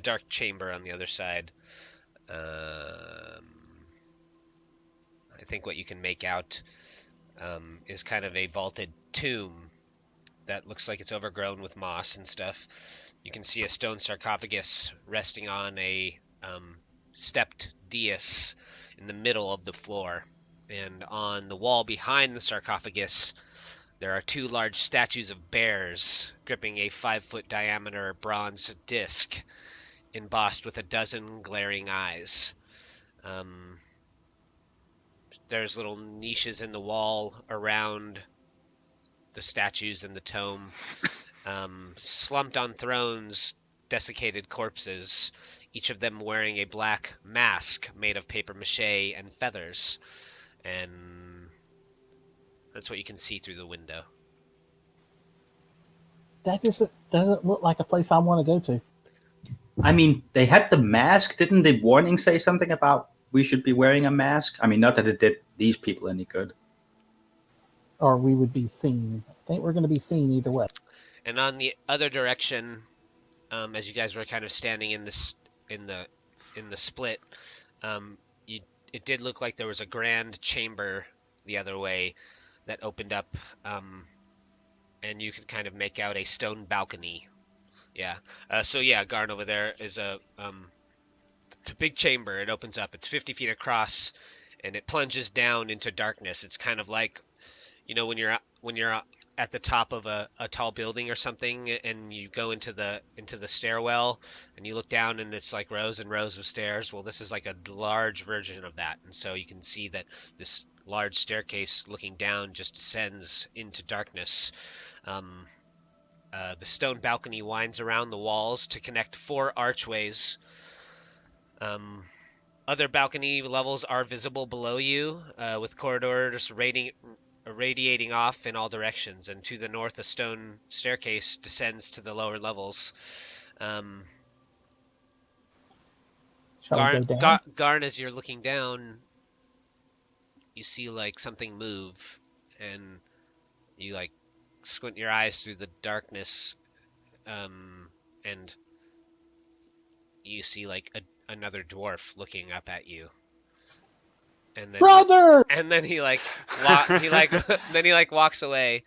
dark chamber on the other side. I think what you can make out is kind of a vaulted tomb that looks like it's overgrown with moss and stuff. You can see a stone sarcophagus resting on a stepped dais in the middle of the floor. And on the wall behind the sarcophagus, there are 2 large statues of bears gripping a 5-foot diameter bronze disc embossed with a dozen glaring eyes. There's little niches in the wall around the statues and the tome. Slumped on thrones, desiccated corpses, each of them wearing a black mask made of paper mache and feathers. And that's what you can see through the window. That just doesn't look like a place I want to go to. I mean, they had the mask. Didn't the warning say something about we should be wearing a mask? I mean, not that it did these people any good. Or we would be seen. I think we're going to be seen either way. And on the other direction, as you guys were kind of standing in the split, it did look like there was a grand chamber the other way that opened up, and you could kind of make out a stone balcony. Yeah. So yeah, Garn over there is it's a big chamber. It opens up. It's 50 feet across, and it plunges down into darkness. It's kind of like, when you're at the top of a tall building or something, and you go into the stairwell, and you look down, and it's like rows and rows of stairs. Well, this is like a large version of that, and so you can see that this large staircase looking down just descends into darkness. The stone balcony winds around the walls to connect 4 archways. Other balcony levels are visible below you, with corridors radiating off in all directions, and to the north a stone staircase descends to the lower levels. Shall we go down? Garn, as you're looking down, you see like something move, and You like squint your eyes through the darkness, and you see like another dwarf looking up at you. And then Brother! he like then he like walks away.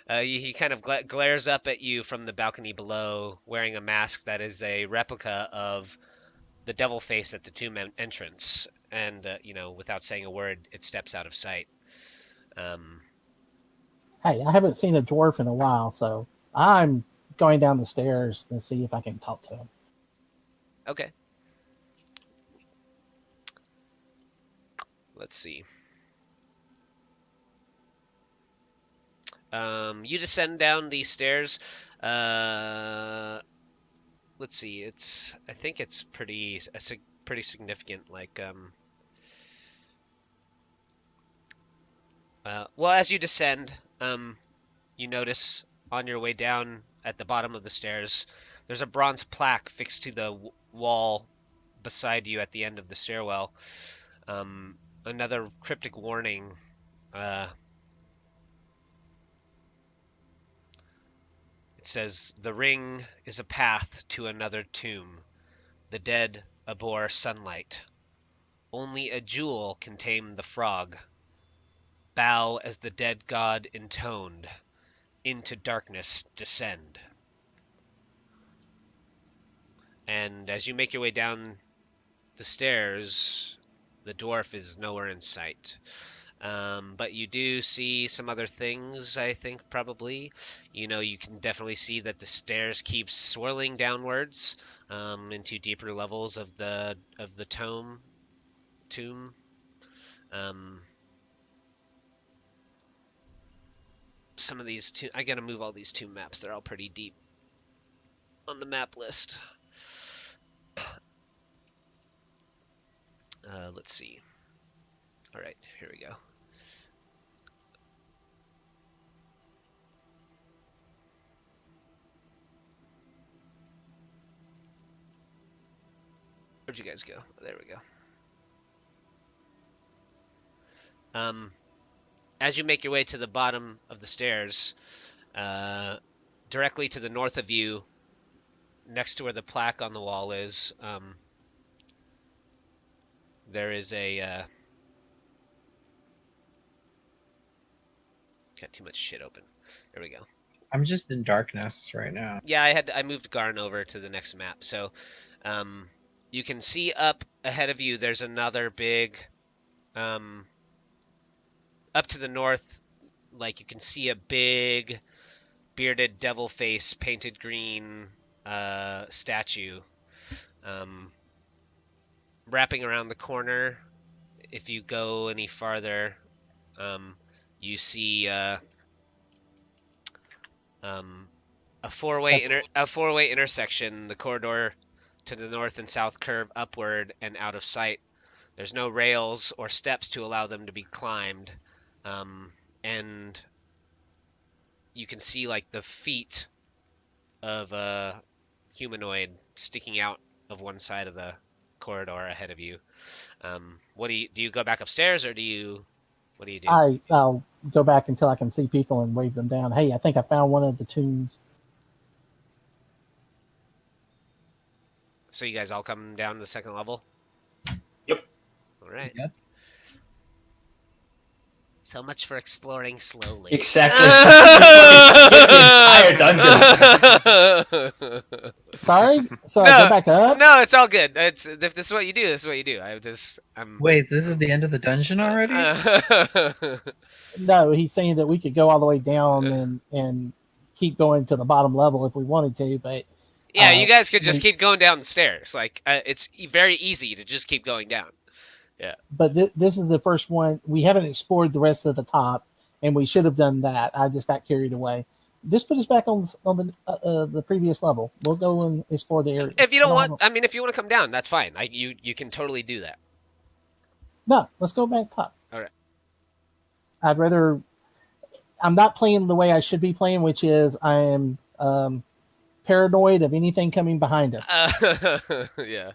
He kind of glares up at you from the balcony below, wearing a mask that is a replica of the devil face at the tomb entrance. And without saying a word, it steps out of sight. Hey, I haven't seen a dwarf in a while, so I'm going down the stairs to see if I can talk to him. Okay. Let's see. You descend down these stairs. Let's see. I think it's pretty significant. Like, well, as you descend, you notice on your way down at the bottom of the stairs, there's a bronze plaque fixed to the wall beside you at the end of the stairwell. Another cryptic warning. It says, "The ring is a path to another tomb. The dead abhor sunlight. Only a jewel can tame the frog. Bow as the dead god intoned. Into darkness descend." And as you make your way down the stairs, the dwarf is nowhere in sight. But you do see some other things, I think, probably. You can definitely see that the stairs keep swirling downwards into deeper levels of the tomb. Some of these I gotta move all these tomb maps. They're all pretty deep on the map list. Let's see. All right, here we go. Where'd you guys go? There we go. As you make your way to the bottom of the stairs, directly to the north of you, next to where the plaque on the wall is, there is a... got too much shit open. There we go. I'm just in darkness right now. Yeah, I moved Garn over to the next map, so you can see up ahead of you. There's another big, up to the north. Like you can see a big bearded devil face, painted green statue, wrapping around the corner. If you go any farther, you see a four-way intersection. The corridor to the north and south curve upward and out of sight. There's no rails or steps to allow them to be climbed, and you can see like the feet of a humanoid sticking out of one side of the corridor ahead of you. What do you go back upstairs, or what do you do? I'll go back until I can see people and wave them down. Hey, I think I found one of the tombs. So you guys all come down to the second level? Yep. All right. Yep. So much for exploring slowly. Exactly. Skip the entire dungeon. Sorry? So I go back up? No, it's all good. If this is what you do, this is what you do. Wait, this is the end of the dungeon already? No, he's saying that we could go all the way down and keep going to the bottom level if we wanted to, but... Yeah, you guys could just keep going down the stairs. Like, it's very easy to just keep going down. Yeah. But this is the first one. We haven't explored the rest of the top, and we should have done that. I just got carried away. Just put us back on the previous level. We'll go and explore the area. If you don't want, if you want to come down, that's fine. You can totally do that. No, let's go back top. All right. I'd rather... I'm not playing the way I should be playing, which is I am paranoid of anything coming behind us. Yeah.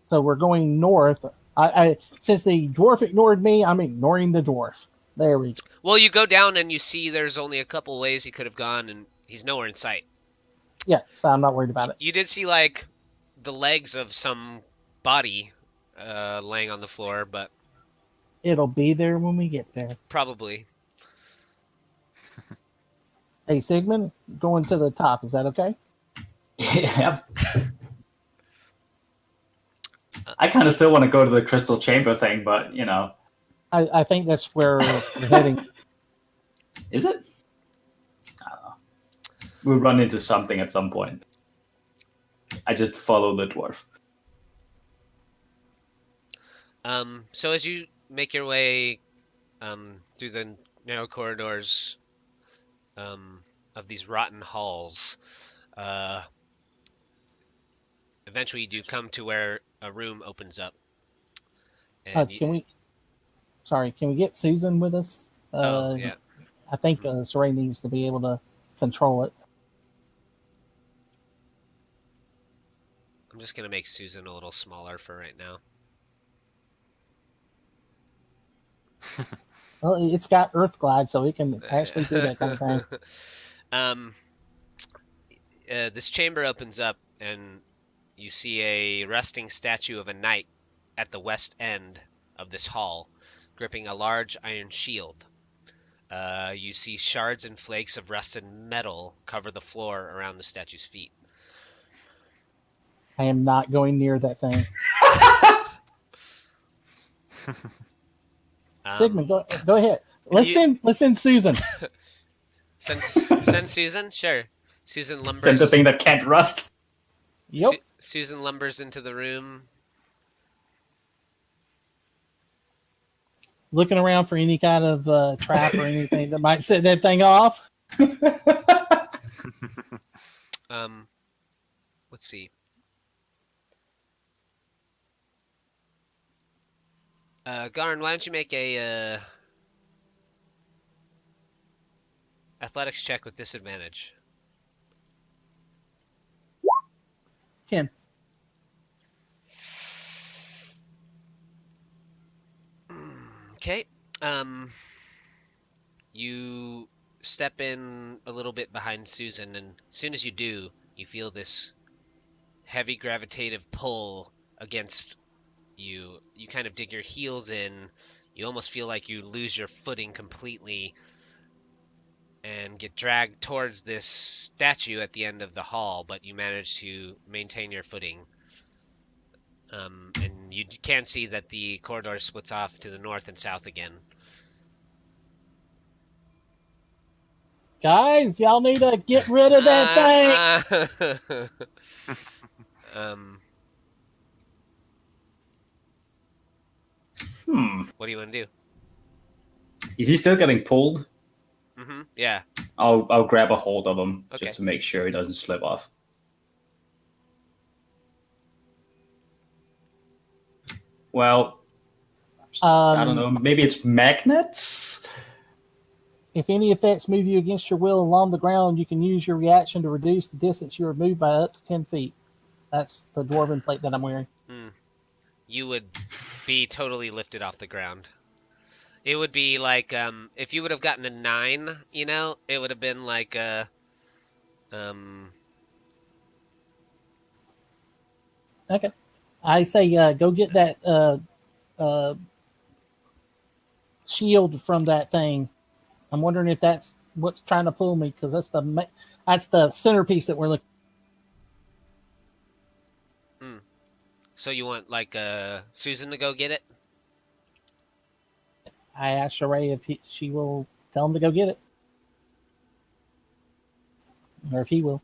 So we're going north. I since the dwarf ignored me, I'm ignoring the dwarf. There we go. Well, you go down and you see there's only a couple ways he could have gone, and he's nowhere in sight. Yeah, so I'm not worried about it. You did see, like, the legs of some body laying on the floor, but It'll be there when we get there. probably. Hey, Sigmund, going to the top. Is that okay? Yep. I kind of still want to go to the crystal chamber thing, but you know. I think that's where we're heading. Is it? I don't know. We'll run into something at some point. I just follow the dwarf. So as you make your way through the narrow corridors of these rotten halls, eventually you do come to where a room opens up. And Can we get Susan with us? yeah. I think Sorey needs to be able to control it. I'm just going to make Susan a little smaller for right now. Well, it's got Earth Glide, so it can actually do that kind of thing. This chamber opens up, and you see a resting statue of a knight at the west end of this hall, gripping a large iron shield. You see shards and flakes of rusted metal cover the floor around the statue's feet. I am not going near that thing. Sigmund, go ahead. Let's send Susan. Send Susan? Sure. Susan lumbers. Send the thing that can't rust. Yep. Susan lumbers into the room. Looking around for any kind of trap or anything that might set that thing off. Let's see. Garn, why don't you make a athletics check with disadvantage? 10. Okay. You step in a little bit behind Susan, and as soon as you do, you feel this heavy gravitative pull against you. You kind of dig your heels in. You almost feel like you lose your footing completely and get dragged towards this statue at the end of the hall, but you manage to maintain your footing. And you can see that the corridor splits off to the north and south again. Guys, y'all need to get rid of that thing. What do you want to do? Is he still getting pulled? Mm-hmm. Yeah. I'll grab a hold of him Okay. just to make sure he doesn't slip off. Well, I don't know. Maybe it's magnets? If any effects move you against your will along the ground, you can use your reaction to reduce the distance you are moved by up to 10 feet. That's the dwarven plate that I'm wearing. You would be totally lifted off the ground. It would be like, if you would have gotten a 9, you know, it would have been like a, Okay. I say go get that shield from that thing. I'm wondering if that's what's trying to pull me, because that's the centerpiece that we're looking. So you want like Susan to go get it? I asked Sorey if she will tell him to go get it, or if he will.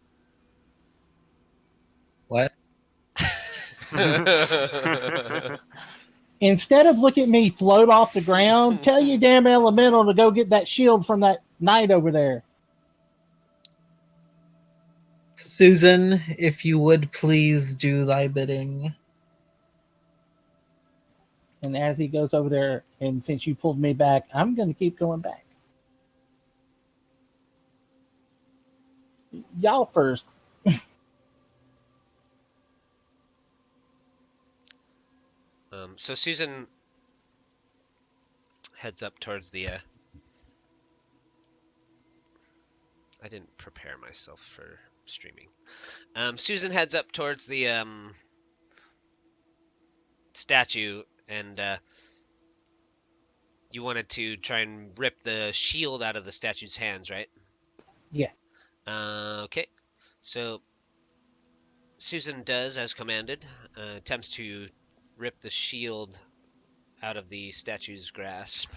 What? Instead of look at me float off the ground, tell your damn elemental to go get that shield from that knight over there. Susan, if you would please do thy bidding. And as he goes over there, and since you pulled me back, I'm going to keep going back. Y'all first. So Susan heads up towards the I didn't prepare myself for streaming. Susan heads up towards the statue, and you wanted to try and rip the shield out of the statue's hands, right? Yeah. Okay. So Susan does as commanded, attempts to rip the shield out of the statue's grasp.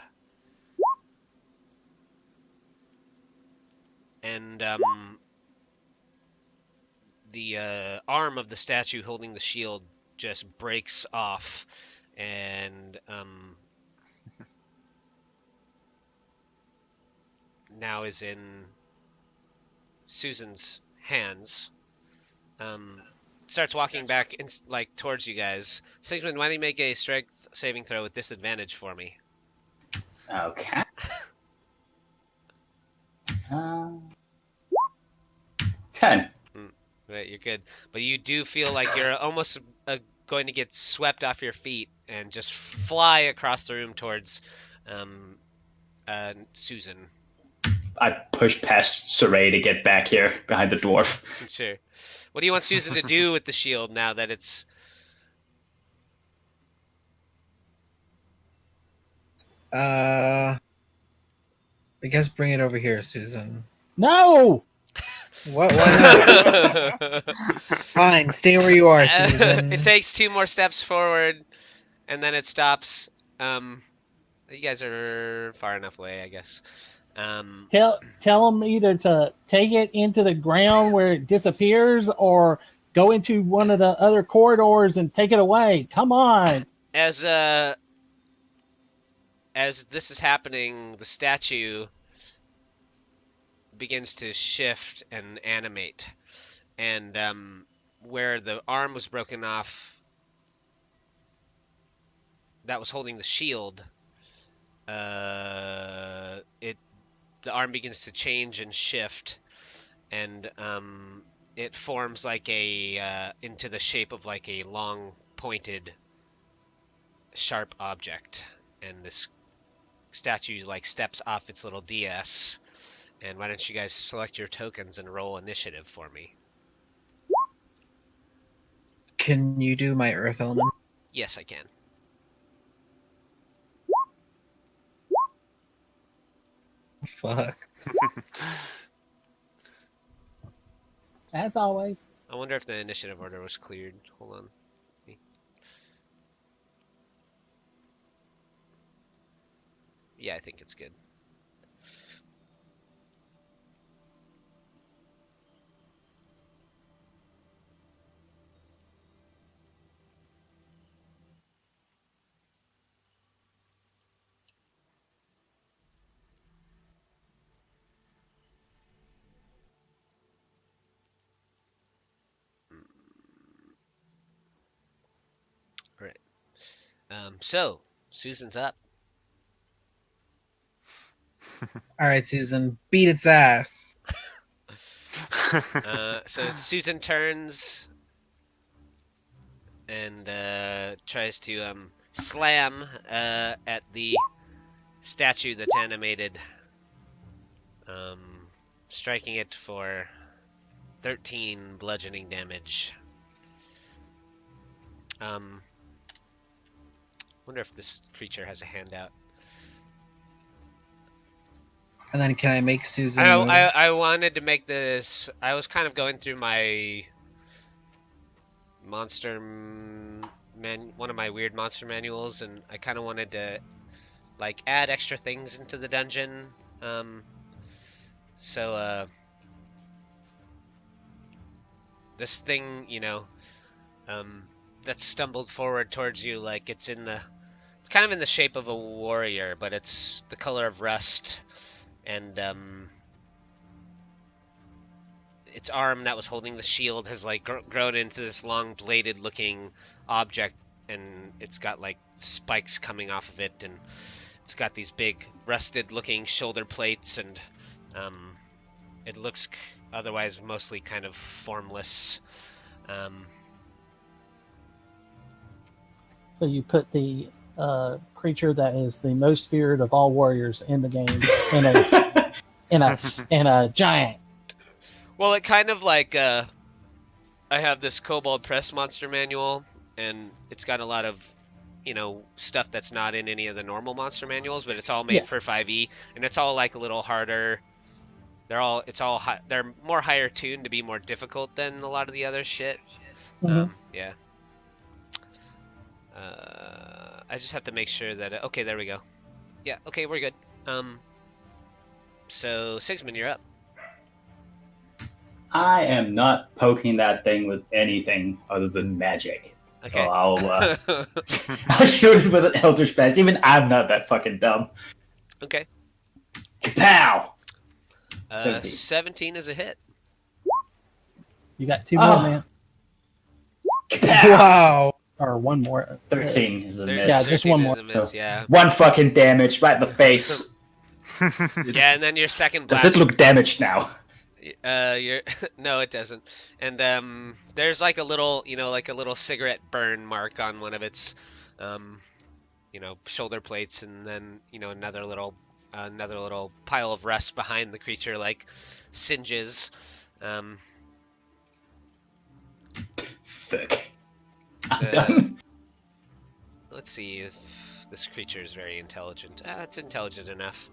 And the arm of the statue holding the shield just breaks off and now is in Susan's hands. Starts walking back towards you guys. Sigismund, why don't you make a strength saving throw with disadvantage for me? Okay. 10. Right, you're good. But you do feel like you're almost going to get swept off your feet and just fly across the room towards Susan. I push past Sorey to get back here behind the dwarf. Sure. What do you want Susan to do with the shield now that it's... I guess bring it over here, Susan. No! What? Why not? Fine, stay where you are, Susan. It takes 2 more steps forward, and then it stops. You guys are far enough away, I guess. Tell them either to take it into the ground where it disappears, or go into one of the other corridors and take it away. Come on. As this is happening, the statue begins to shift and animate, and where the arm was broken off that was holding the shield, the arm begins to change and shift, and it forms like into the shape of like a long pointed sharp object, and this statue like steps off its little DS. And why don't you guys select your tokens and roll initiative for me? Can you do my earth element? Yes, I can. Fuck. As always. I wonder if the initiative order was cleared. Hold on. Yeah, I think it's good. Right. So, Susan's up. All right, Susan, beat its ass. So Susan turns and tries to slam at the statue that's animated, striking it for 13 bludgeoning damage. Wonder if this creature has a handout. And then can I make Susan? I wanted to make this. I was kind of going through my monster one of my weird monster manuals, and I kind of wanted to like add extra things into the dungeon. So this thing, that stumbled forward towards you, like it's kind of in the shape of a warrior, but it's the color of rust. And its arm that was holding the shield has like grown into this long bladed looking object, and it's got like spikes coming off of it, and it's got these big rusted looking shoulder plates, and it looks otherwise mostly kind of formless. So you put the creature that is the most feared of all warriors in the game in a giant. Well, it kind of like I have this Kobold Press monster manual, and it's got a lot of, stuff that's not in any of the normal monster manuals, but it's all made Yeah. for 5e, and it's all like a little harder. They're more higher tuned to be more difficult than a lot of the other shit. Mhm. Yeah. I just have to make sure that okay, there we go. Yeah, okay, we're good. So Sigismund, you're up. I am not poking that thing with anything other than magic. Okay. So I'll shoot it with an Eldritch Blast. Even I'm not that fucking dumb. Okay. Kapow! 17 is a hit. You got 2 more, Oh. man. Kapow! Wow. Or 1 more. 13 is a There- miss. Yeah, just 13 one is more. a miss, So- yeah. 1 fucking damage right in the face. Yeah, and then your second Does blast. it look damaged now? You're no, it doesn't. And there's like a little, like a little cigarette burn mark on one of its, shoulder plates, and then another little pile of rust behind the creature, like singes. Fuck. I'm The- done. Let's see if this creature is very intelligent. It's intelligent enough.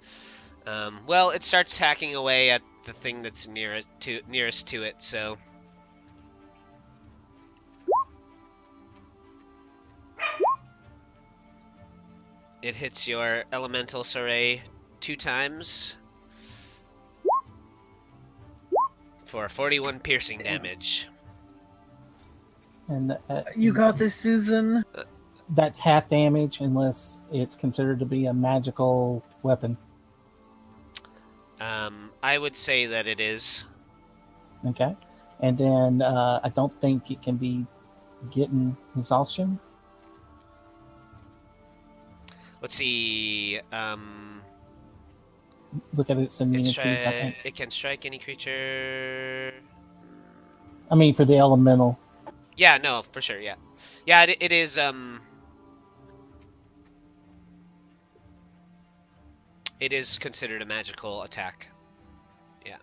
Well, it starts hacking away at the thing that's nearest to it, so. It hits your elemental Sorey 2 times for 41 piercing damage. And You got this, Susan. that's half damage unless it's considered to be a magical weapon. I would say that it is. Okay. And then I don't think it can be getting exhaustion. Let's see. Look at its immunities, I think. It can strike any creature. I mean, for the elemental. Yeah, no, for sure. Yeah, yeah. It is. It is considered a magical attack. Yeah.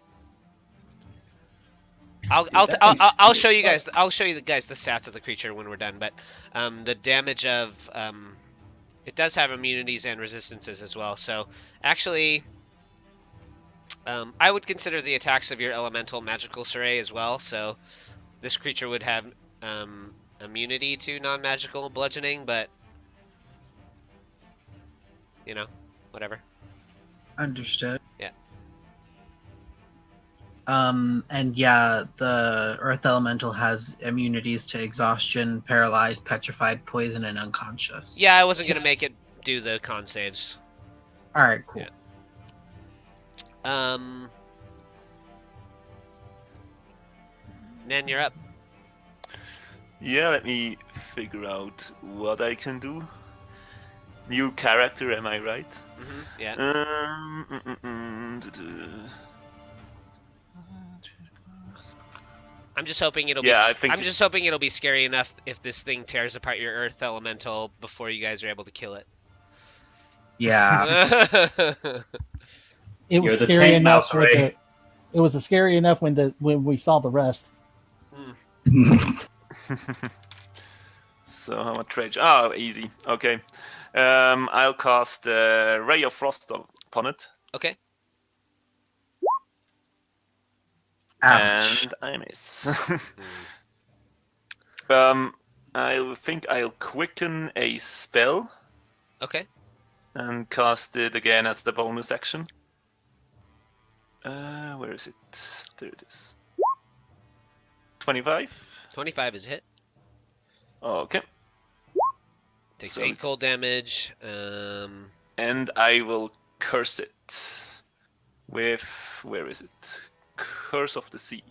I'll show you guys. I'll show you guys the stats of the creature when we're done. But the damage of it does have immunities and resistances as well. So actually, I would consider the attacks of your elemental magical Sorey as well. So this creature would have immunity to non-magical bludgeoning, but whatever. Understood. Yeah. And yeah, the Earth Elemental has immunities to exhaustion, paralyzed, petrified, poison, and unconscious. Yeah, I wasn't gonna make it do the con saves. All right, cool. Yeah. Nen, you're up. Yeah, let me figure out what I can do. New character, am I right? Yeah. I'm just hoping it'll Yeah, be. I think I'm just hoping it'll be scary enough if this thing tears apart your Earth Elemental before you guys are able to kill it. Yeah. It was You're the scary tank enough. mouse, Ray. It was scary enough when we saw the rest. So how much rage? Oh, easy. Okay. I'll cast Ray of Frost upon it. Okay. Ouch. And I miss. I think I'll quicken a spell Okay. and cast it again as the bonus action. Where is it? There it is. 25. 25 is a hit. Okay. Takes So 8 it's- cold damage. And I will curse it with, where is it? Curse of the Sea.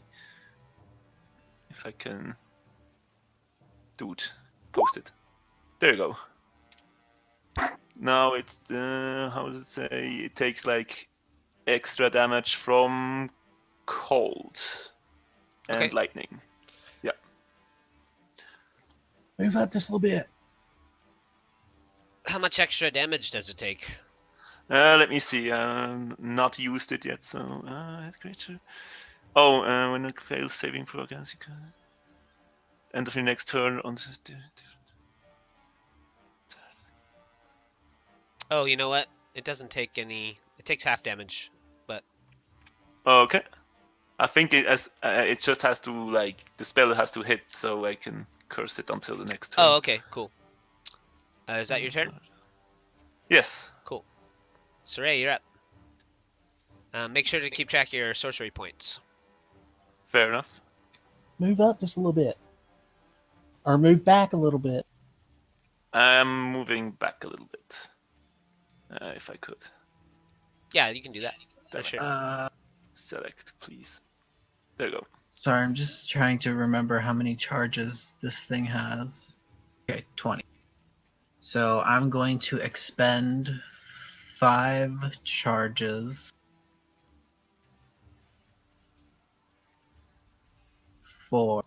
If I can do it, post it. There you go. Now it's how does it say? It takes like extra damage from cold and Okay. lightning. Yeah. Move up just a little bit. How much extra damage does it take? Let me see. Not used it yet, so creature. Oh, when it fails saving throw against you can end of your next turn on. Oh, you know what? It doesn't take any. It takes half damage, but Okay. I think it just has to the spell has to hit, so I can curse it until the next turn. oh, okay, cool. Is that your turn? Yes. Cool. Sorey, you're up. Make sure to keep track of your sorcery points. Fair enough. Move up just a little bit. Or move back a little bit. I'm moving back a little bit. If I could. Yeah, you can do that. For sure. Select, please. There you go. Sorry, I'm just trying to remember how many charges this thing has. Okay, 20. So I'm going to expend 5 charges for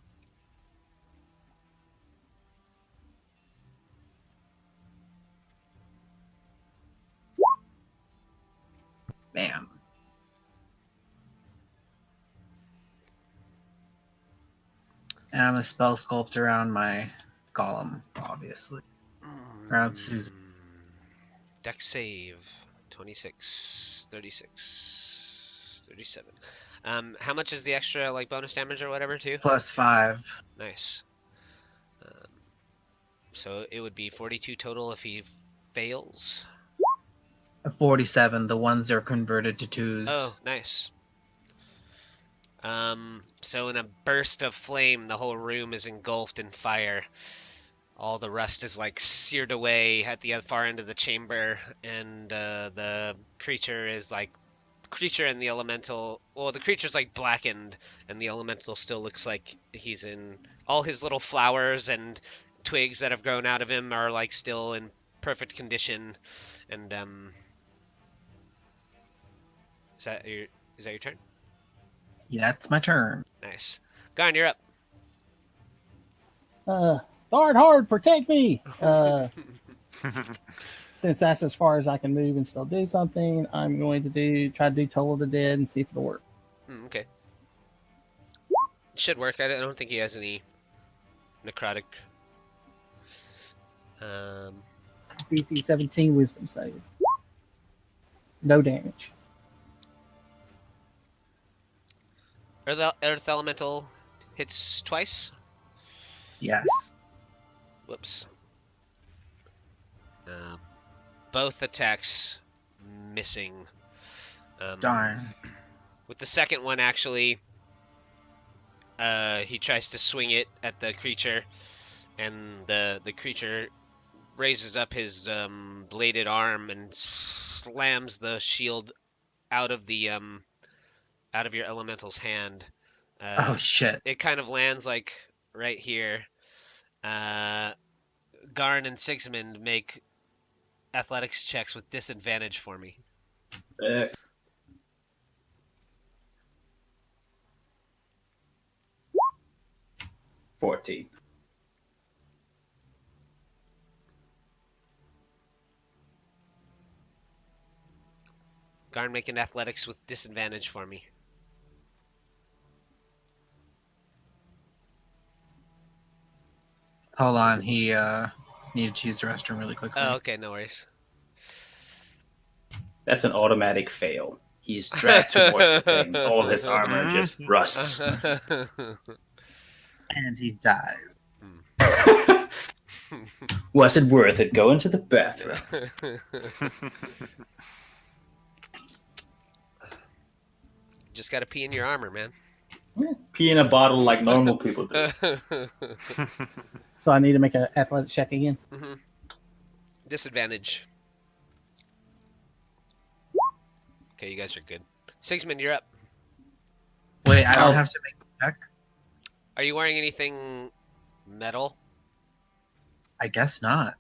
bam. And I'm a spell sculpt around my golem, obviously. Around Susan. Dex save. 26, 36, 37. How much is the extra bonus damage or whatever too? Plus 5. Nice. So it would be 42 total if he fails. 47. The ones that are converted to 2s. Oh, nice. So in a burst of flame, the whole room is engulfed in fire. All the rust is seared away at the far end of the chamber, and the creature is creature and the elemental. Well, the creature's blackened, and the elemental still looks like he's in. All his little flowers and twigs that have grown out of him are still in perfect condition, and is that your turn? Yeah, it's my turn. Nice. Garn, you're up. Hard, protect me! Since that's as far as I can move and still do something, I'm going to try to do Toll of the Dead and see if it'll work. Okay. It should work. I don't think he has any necrotic. DC 17 Wisdom save. No damage. Earth Elemental hits twice. Yes. Whoops. Both attacks missing. Darn. With the second one, actually, he tries to swing it at the creature, and the creature raises up his bladed arm and slams the shield out of your elemental's hand. Oh shit. It kind of lands right here. Garn and Sigismund make athletics checks with disadvantage for me. 14. Garn, make an athletics with disadvantage for me. Hold on, he needed to use the restroom really quickly. Oh, okay, no worries. That's an automatic fail. He's dragged towards the thing. All his armor just rusts. And he dies. Was it worth it going to the bathroom? Just gotta pee in your armor, man. Pee in a bottle like normal people do. So I need to make an athletic check again. Mm-hmm. Disadvantage. Okay, you guys are good. Sigismund, you're up. Wait, I don't have to make a check? Are you wearing anything metal? I guess not.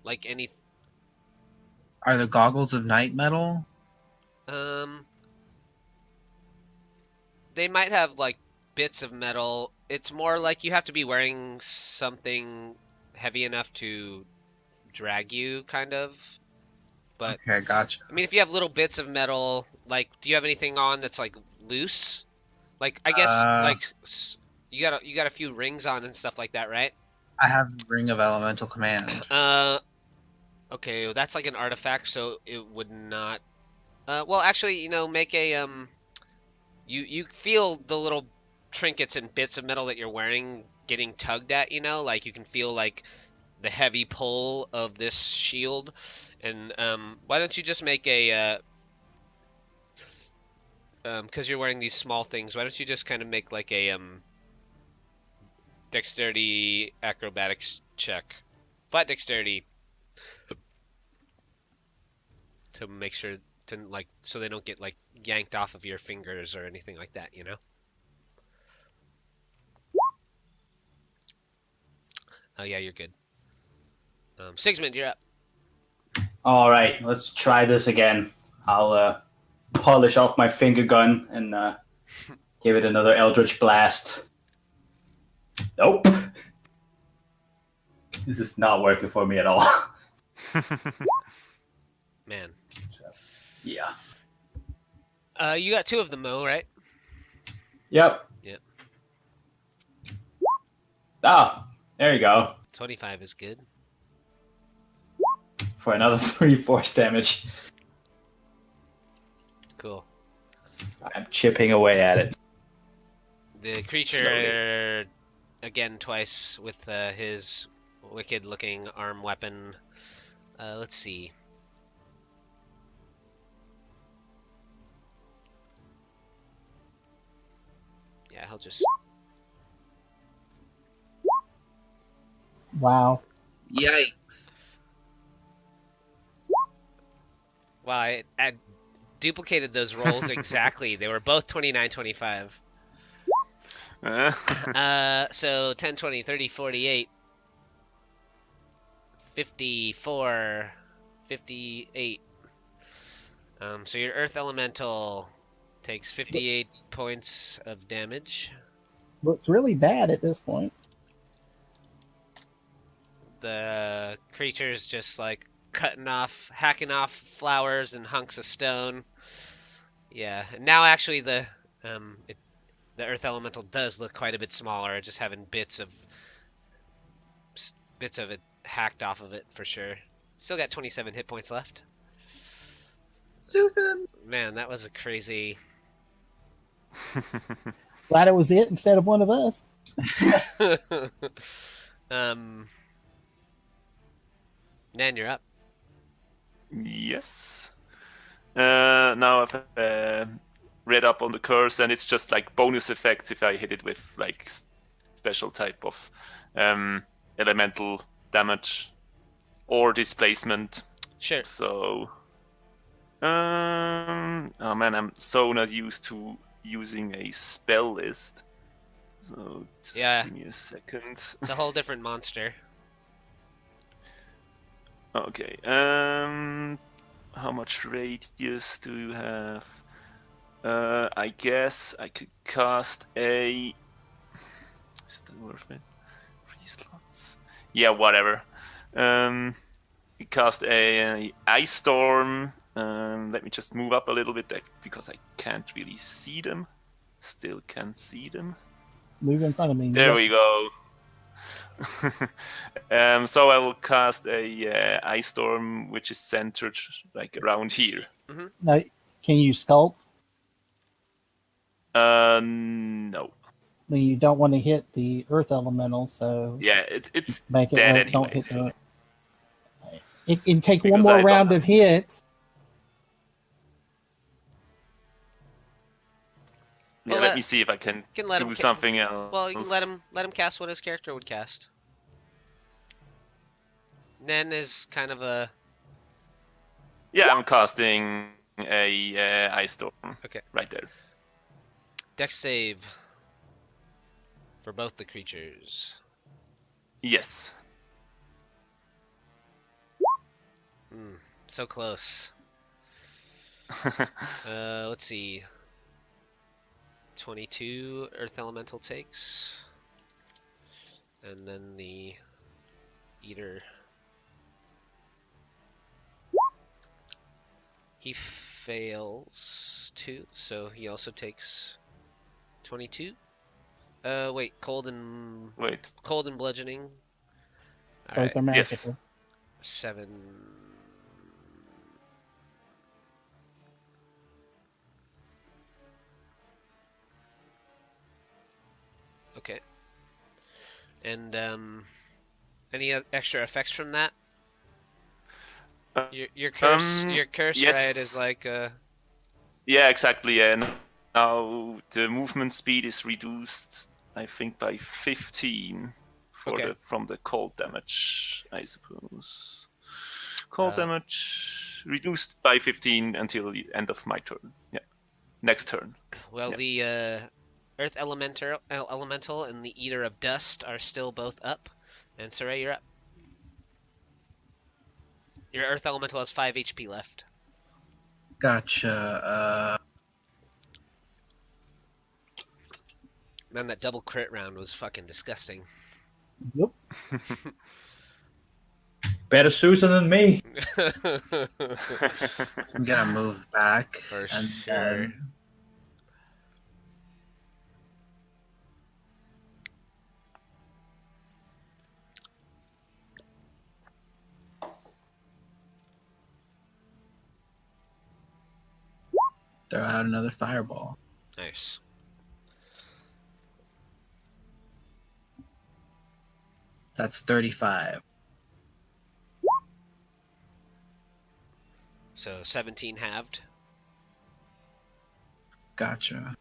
Like any... Are the goggles of night metal? They might have bits of metal. It's more like you have to be wearing something heavy enough to drag you, kind of. But Okay, gotcha. I mean, if you have little bits of metal, do you have anything on that's loose? Like, I guess, like, you got a few rings on and stuff like that, right? I have Ring of Elemental Command. Okay, well, that's like an artifact, so it would not. Well, actually, make a You feel the little trinkets and bits of metal that you're wearing getting tugged at, like you can feel like the heavy pull of this shield. And why don't you just make a because you're wearing these small things, why don't you just kind of make like a dexterity acrobatics check, flat dexterity, to make sure to like so they don't get like yanked off of your fingers or anything like that, Oh yeah, you're good. Sigismund, you're up. All right, let's try this again. I'll polish off my finger gun and give it another Eldritch Blast. Nope. This is not working for me at all. Man. So, yeah. You got 2 of them though, right? Yep. Yep. Ah, there you go. 25 is good. For another 3 force damage. Cool. I'm chipping away at it. The creature, Slowly. again twice with his wicked-looking arm weapon. Let's see. Yeah, he'll just... Wow. Yikes. Wow, I duplicated those rolls exactly. They were both 29, 25. So 10, 20, 30, 48, 54, 58. So your Earth Elemental takes 58 points of damage. Looks really bad at this point. The creature's just like hacking off flowers and hunks of stone. Yeah, and now actually the Earth Elemental does look quite a bit smaller, just having bits of it hacked off of it for sure. Still got 27 hit points left. Susan! Man, that was a crazy... Glad it was it instead of one of us. Nan, you're up. Yes. Now I've read up on the curse, and it's just like bonus effects if I hit it with like special type of elemental damage or displacement. Sure. So, oh man, I'm so not used to using a spell list. So just Yeah. give me a second. It's a whole different monster. Okay. How much radius do you have? I guess I could cast a... Is it worth it? 3 slots? Yeah, whatever. Cast a ice storm. Let me just move up a little bit because I can't really see them. Still can't see them. Move in front of me. There we go. So I will cast a ice storm, which is centered like around here. Mm-hmm. Now, can you sculpt? No. Then you don't want to hit the earth elemental, so Yeah, it's make it dead where it anyway. don't hit So. It can take Because one I more don't round have- of hits. Yeah, Well, let me see if I can let him do something else. Well, you can let him cast what his character would cast. Nen is kind of a... Yeah, I'm casting a ice storm. Okay. Right there. Dex save for both the creatures. Yes. So close. Let's see. 22 Earth Elemental takes. And then the Eater. He fails too, so he also takes 22. Wait, cold and bludgeoning. All Both right, are magical. 7. Okay. And any extra effects from that? Your curse, yes. right, is like Yeah, exactly. Yeah. Now the movement speed is reduced, I think, by 15 from the cold damage, I suppose. Cold damage reduced by 15 until the end of my turn. Yeah. Next turn. Well, the Earth Elemental and the Eater of Dust are still both up. And Sorey, you're up. Your Earth Elemental has 5 HP left. Gotcha. Man, that double crit round was fucking disgusting. Yep. Better Susan than me. I'm gonna move back. For and sure. Then... throw out another fireball. Nice. That's 35. So 17 halved. Gotcha.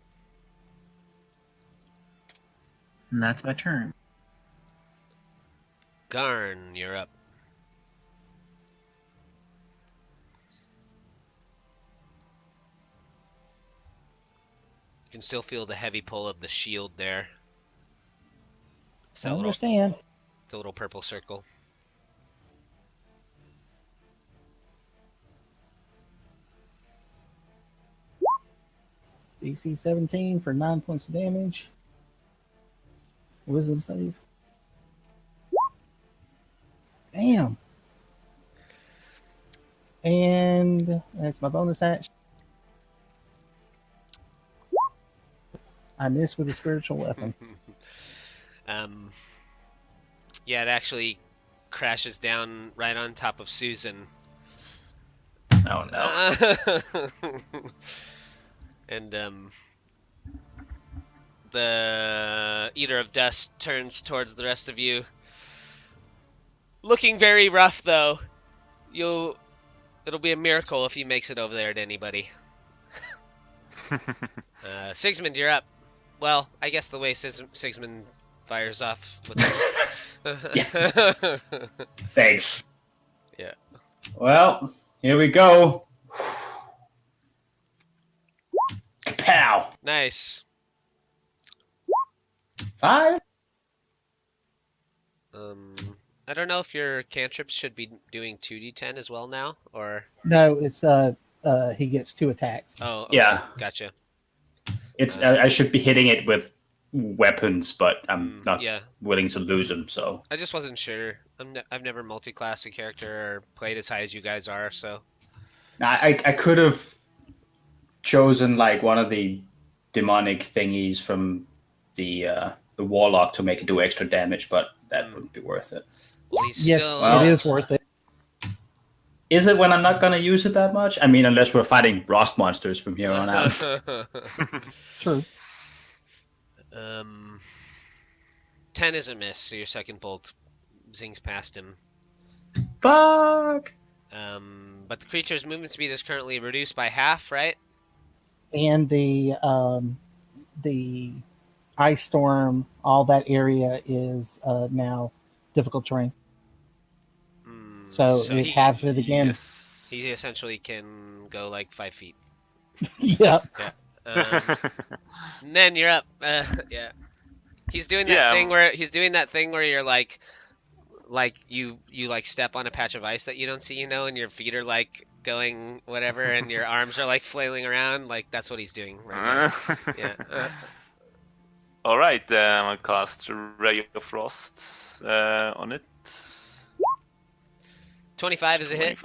And that's my turn. Garn, you're up. You can still feel the heavy pull of the shield there. I understand. It's a little purple circle. DC 17 for 9 points of damage. Wisdom save. Damn. And that's my bonus action. I miss with a spiritual weapon. Yeah, it actually crashes down right on top of Susan. Oh no. And the Eater of Dust turns towards the rest of you. Looking very rough, though. It'll be a miracle if he makes it over there to anybody. Sigismund, you're up. Well, I guess the way Sigismund fires off with Thanks. Yeah. Well, here we go. Kapow! Nice. 5? I don't know if your cantrips should be doing 2d10 as well now, or... No, it's he gets 2 attacks. Oh, okay. Yeah. Gotcha. It's I should be hitting it with weapons, but I'm not yeah. willing to lose them, so... I just wasn't sure. I've never multi-classed a character or played as high as you guys are, so... I could have chosen like one of the demonic thingies from the warlock to make it do extra damage, but that wouldn't be worth it. Well, he's yes, still... it is worth it. Is it when I'm not going to use it that much? I mean, unless we're fighting rust monsters from here on out. True. 10 is a miss, so your second bolt zings past him. Fuck! But the creature's movement speed is currently reduced by half, right? And the ice storm, all that area is now difficult terrain. So it halves it again. Yes. He essentially can go like 5 feet. Yeah. And then you're up. Yeah. He's doing that thing where you're like you like step on a patch of ice that you don't see, and your feet are like going whatever, and your arms are like flailing around. Like that's what he's doing right now. Yeah. All right, I'm gonna cast Ray of Frost on it. 25 is a hit.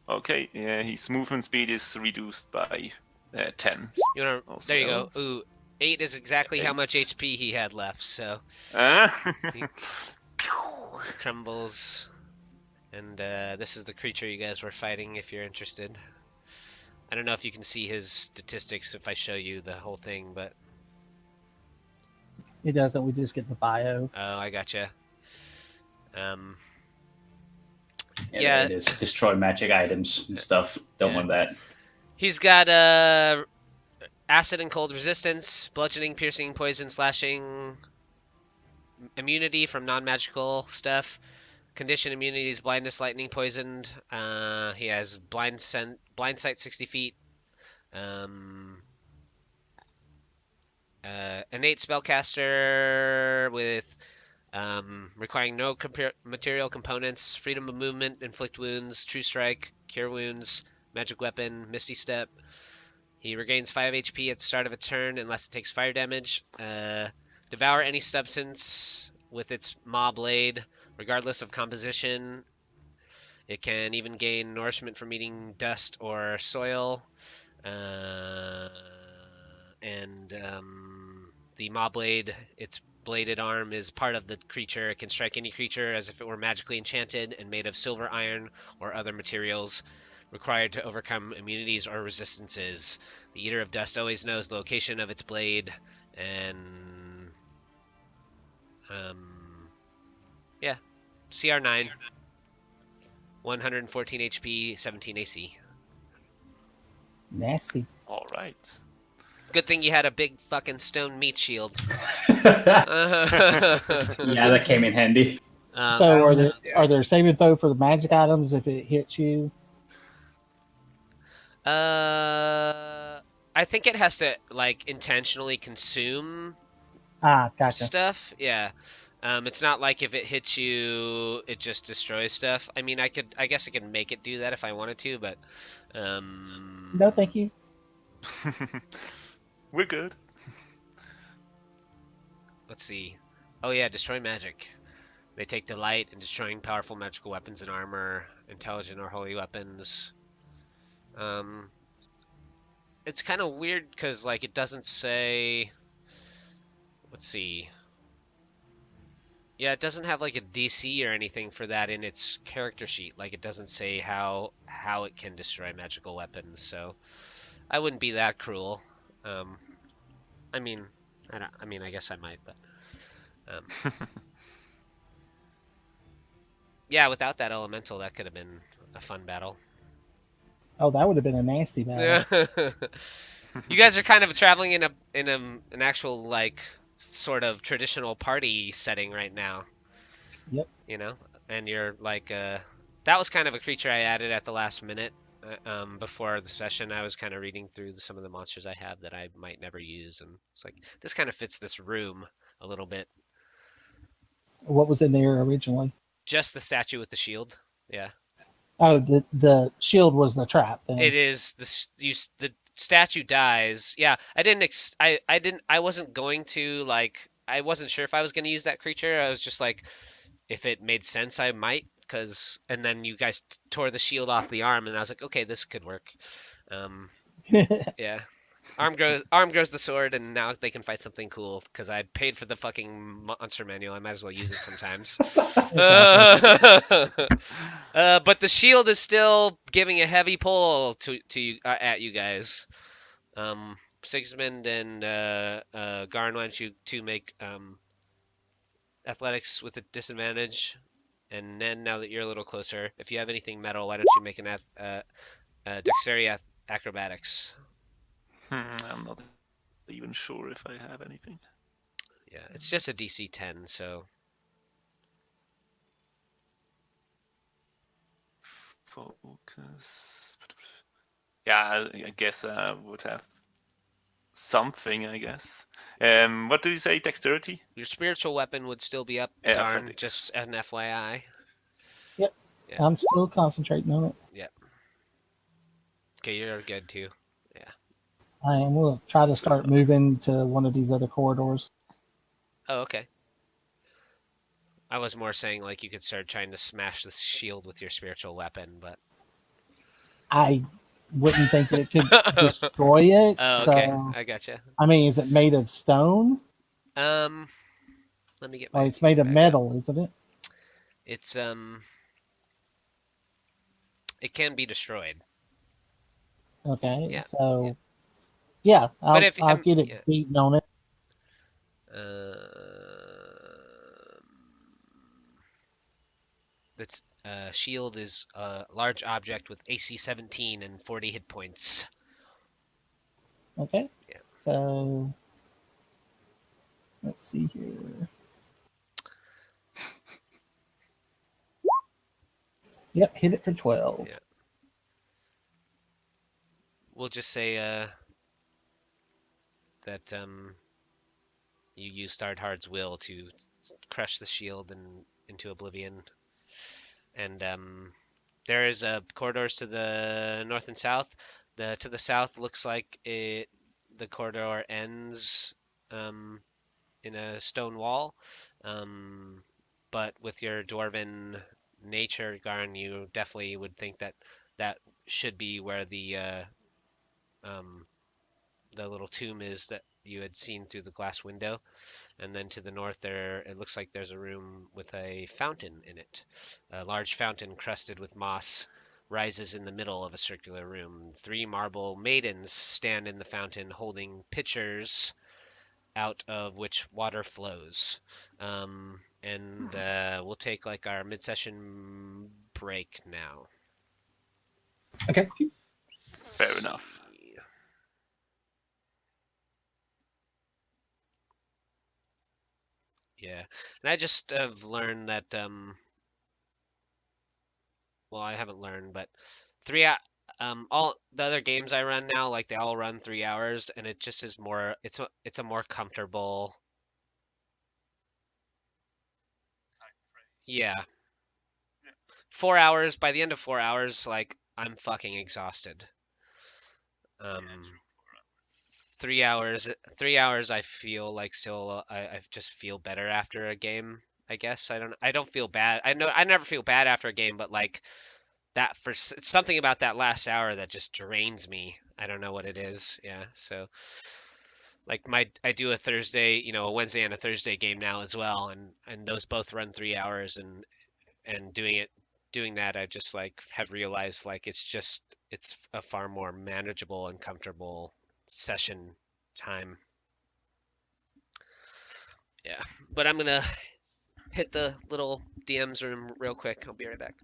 Okay, yeah, his movement speed is reduced by 10. You wanna? Also There you go. else. Ooh, 8 is exactly how much 8. HP he had left. So He crumbles, and this is the creature you guys were fighting. If you're interested, I don't know if you can see his statistics if I show you the whole thing, but It doesn't. We just get the bio. oh, I gotcha. Yeah, Yeah, there it is. Destroy magic items and stuff. Don't Yeah. want that. he's got acid and cold resistance, bludgeoning, piercing, poison, slashing, immunity from non-magical stuff. Condition immunity is blindness, lightning, poisoned. He has blind sight 60 feet. Innate spellcaster with requiring no material components, freedom of movement, inflict wounds, true strike, cure wounds, magic weapon, misty step. He regains 5 HP at the start of a turn unless it takes fire damage. Devour any substance with its maw blade, regardless of composition. It can even gain nourishment from eating dust or soil. And the maw blade, its bladed arm, is part of the creature. It can strike any creature as if it were magically enchanted and made of silver, iron, or other materials required to overcome immunities or resistances. The Eater of Dust always knows the location of its blade, and yeah, CR9, 114 HP, 17 AC. Nasty. All right. Good thing you had a big fucking stone meat shield. Yeah, that came in handy. So are there saving throw for the magic items if it hits you? I think it has to like intentionally consume Gotcha. stuff. Yeah. It's not like if it hits you, it just destroys stuff. I mean, I guess I could make it do that if I wanted to, but No, thank you. We're good. let's see. Oh yeah, destroy magic. They take delight in destroying powerful magical weapons and armor, intelligent or holy weapons. It's kind of weird because like it doesn't say. Let's see. Yeah, it doesn't have like a DC or anything for that in its character sheet. Like it doesn't say how it can destroy magical weapons. So I wouldn't be that cruel. I mean, I guess I might, but yeah, without that elemental, that could have been a fun battle. Oh, that would have been a nasty battle. You guys are kind of traveling in an actual like sort of traditional party setting right now. Yep. You know, and you're like that was kind of a creature I added at the last minute. Before the session, I was kind of reading through some of the monsters I have that I might never use, and it's like this kind of fits this room a little bit. What was in there originally? Just the statue with the shield. Yeah. Oh, the shield was the trap. Then. It is the statue dies. Yeah, I wasn't going to like. I wasn't sure if I was going to use that creature. I was just like, if it made sense, I might. And then you guys tore the shield off the arm, and I was like, okay, this could work. Yeah, arm grows the sword, and now they can fight something cool. Because I paid for the fucking monster manual, I might as well use it sometimes. But the shield is still giving a heavy pull to you at you guys. Sigismund and Garn, why don't you two make athletics with a disadvantage? And then, now that you're a little closer, if you have anything metal, why don't you make an dexterity acrobatics? I'm not even sure if I have anything. Yeah, it's just a DC 10, so. Focus. Yeah, I guess I would have something, I guess. What did you say, dexterity? Your spiritual weapon would still be up, Yeah, Garn, athletics. just an FYI. Yep. Yeah. I'm still concentrating on it. Yep. Okay, you're good too. Yeah. I am. We'll try to start moving to one of these other corridors. Oh, okay. I was more saying like you could start trying to smash the shield with your spiritual weapon, but I wouldn't think it could destroy it. Oh, okay. So, I gotcha. I mean, is it made of stone? Um, let me get Well, my it's made thing of back up. metal, isn't it? It's it can be destroyed. Okay, Yeah. so yeah, But I'll if I'll get it yeah. beaten on it. That's shield is a large object with AC 17 and 40 hit points. Okay, Yeah. so let's see here. Yep, hit it for 12. Yeah. We'll just say that you use Starhard's will to crush the shield and into oblivion. And there is corridors to the north and south. To the south looks like the corridor ends in a stone wall. Um, but with your dwarven nature, Garn, you definitely would think that that should be where um, the little tomb is that you had seen through the glass window. And then to the north there, it looks like there's a room with a fountain in it. A large fountain crusted with moss rises in the middle of a circular room. 3 marble maidens stand in the fountain holding pitchers out of which water flows. And we'll take like our mid-session break now. Okay. Fair enough. Yeah, and I just have learned that well, I haven't learned, but all the other games I run now, like they all run 3 hours, and it just is more. It's a more comfortable. Yeah, 4 hours. By the end of 4 hours, like I'm fucking exhausted. Um, 3 hours. 3 hours. I feel like still. I just feel better after a game. I guess I don't. I don't feel bad. I know. I never feel bad after a game, but like that for it's something about that last hour that just drains me. I don't know what it is. Yeah. So like I do a Thursday, a Wednesday and a Thursday game now as well, and those both run 3 hours, and doing that, I just like have realized like it's a far more manageable and comfortable session time. Yeah. But I'm gonna hit the little DMs room real quick. I'll be right back.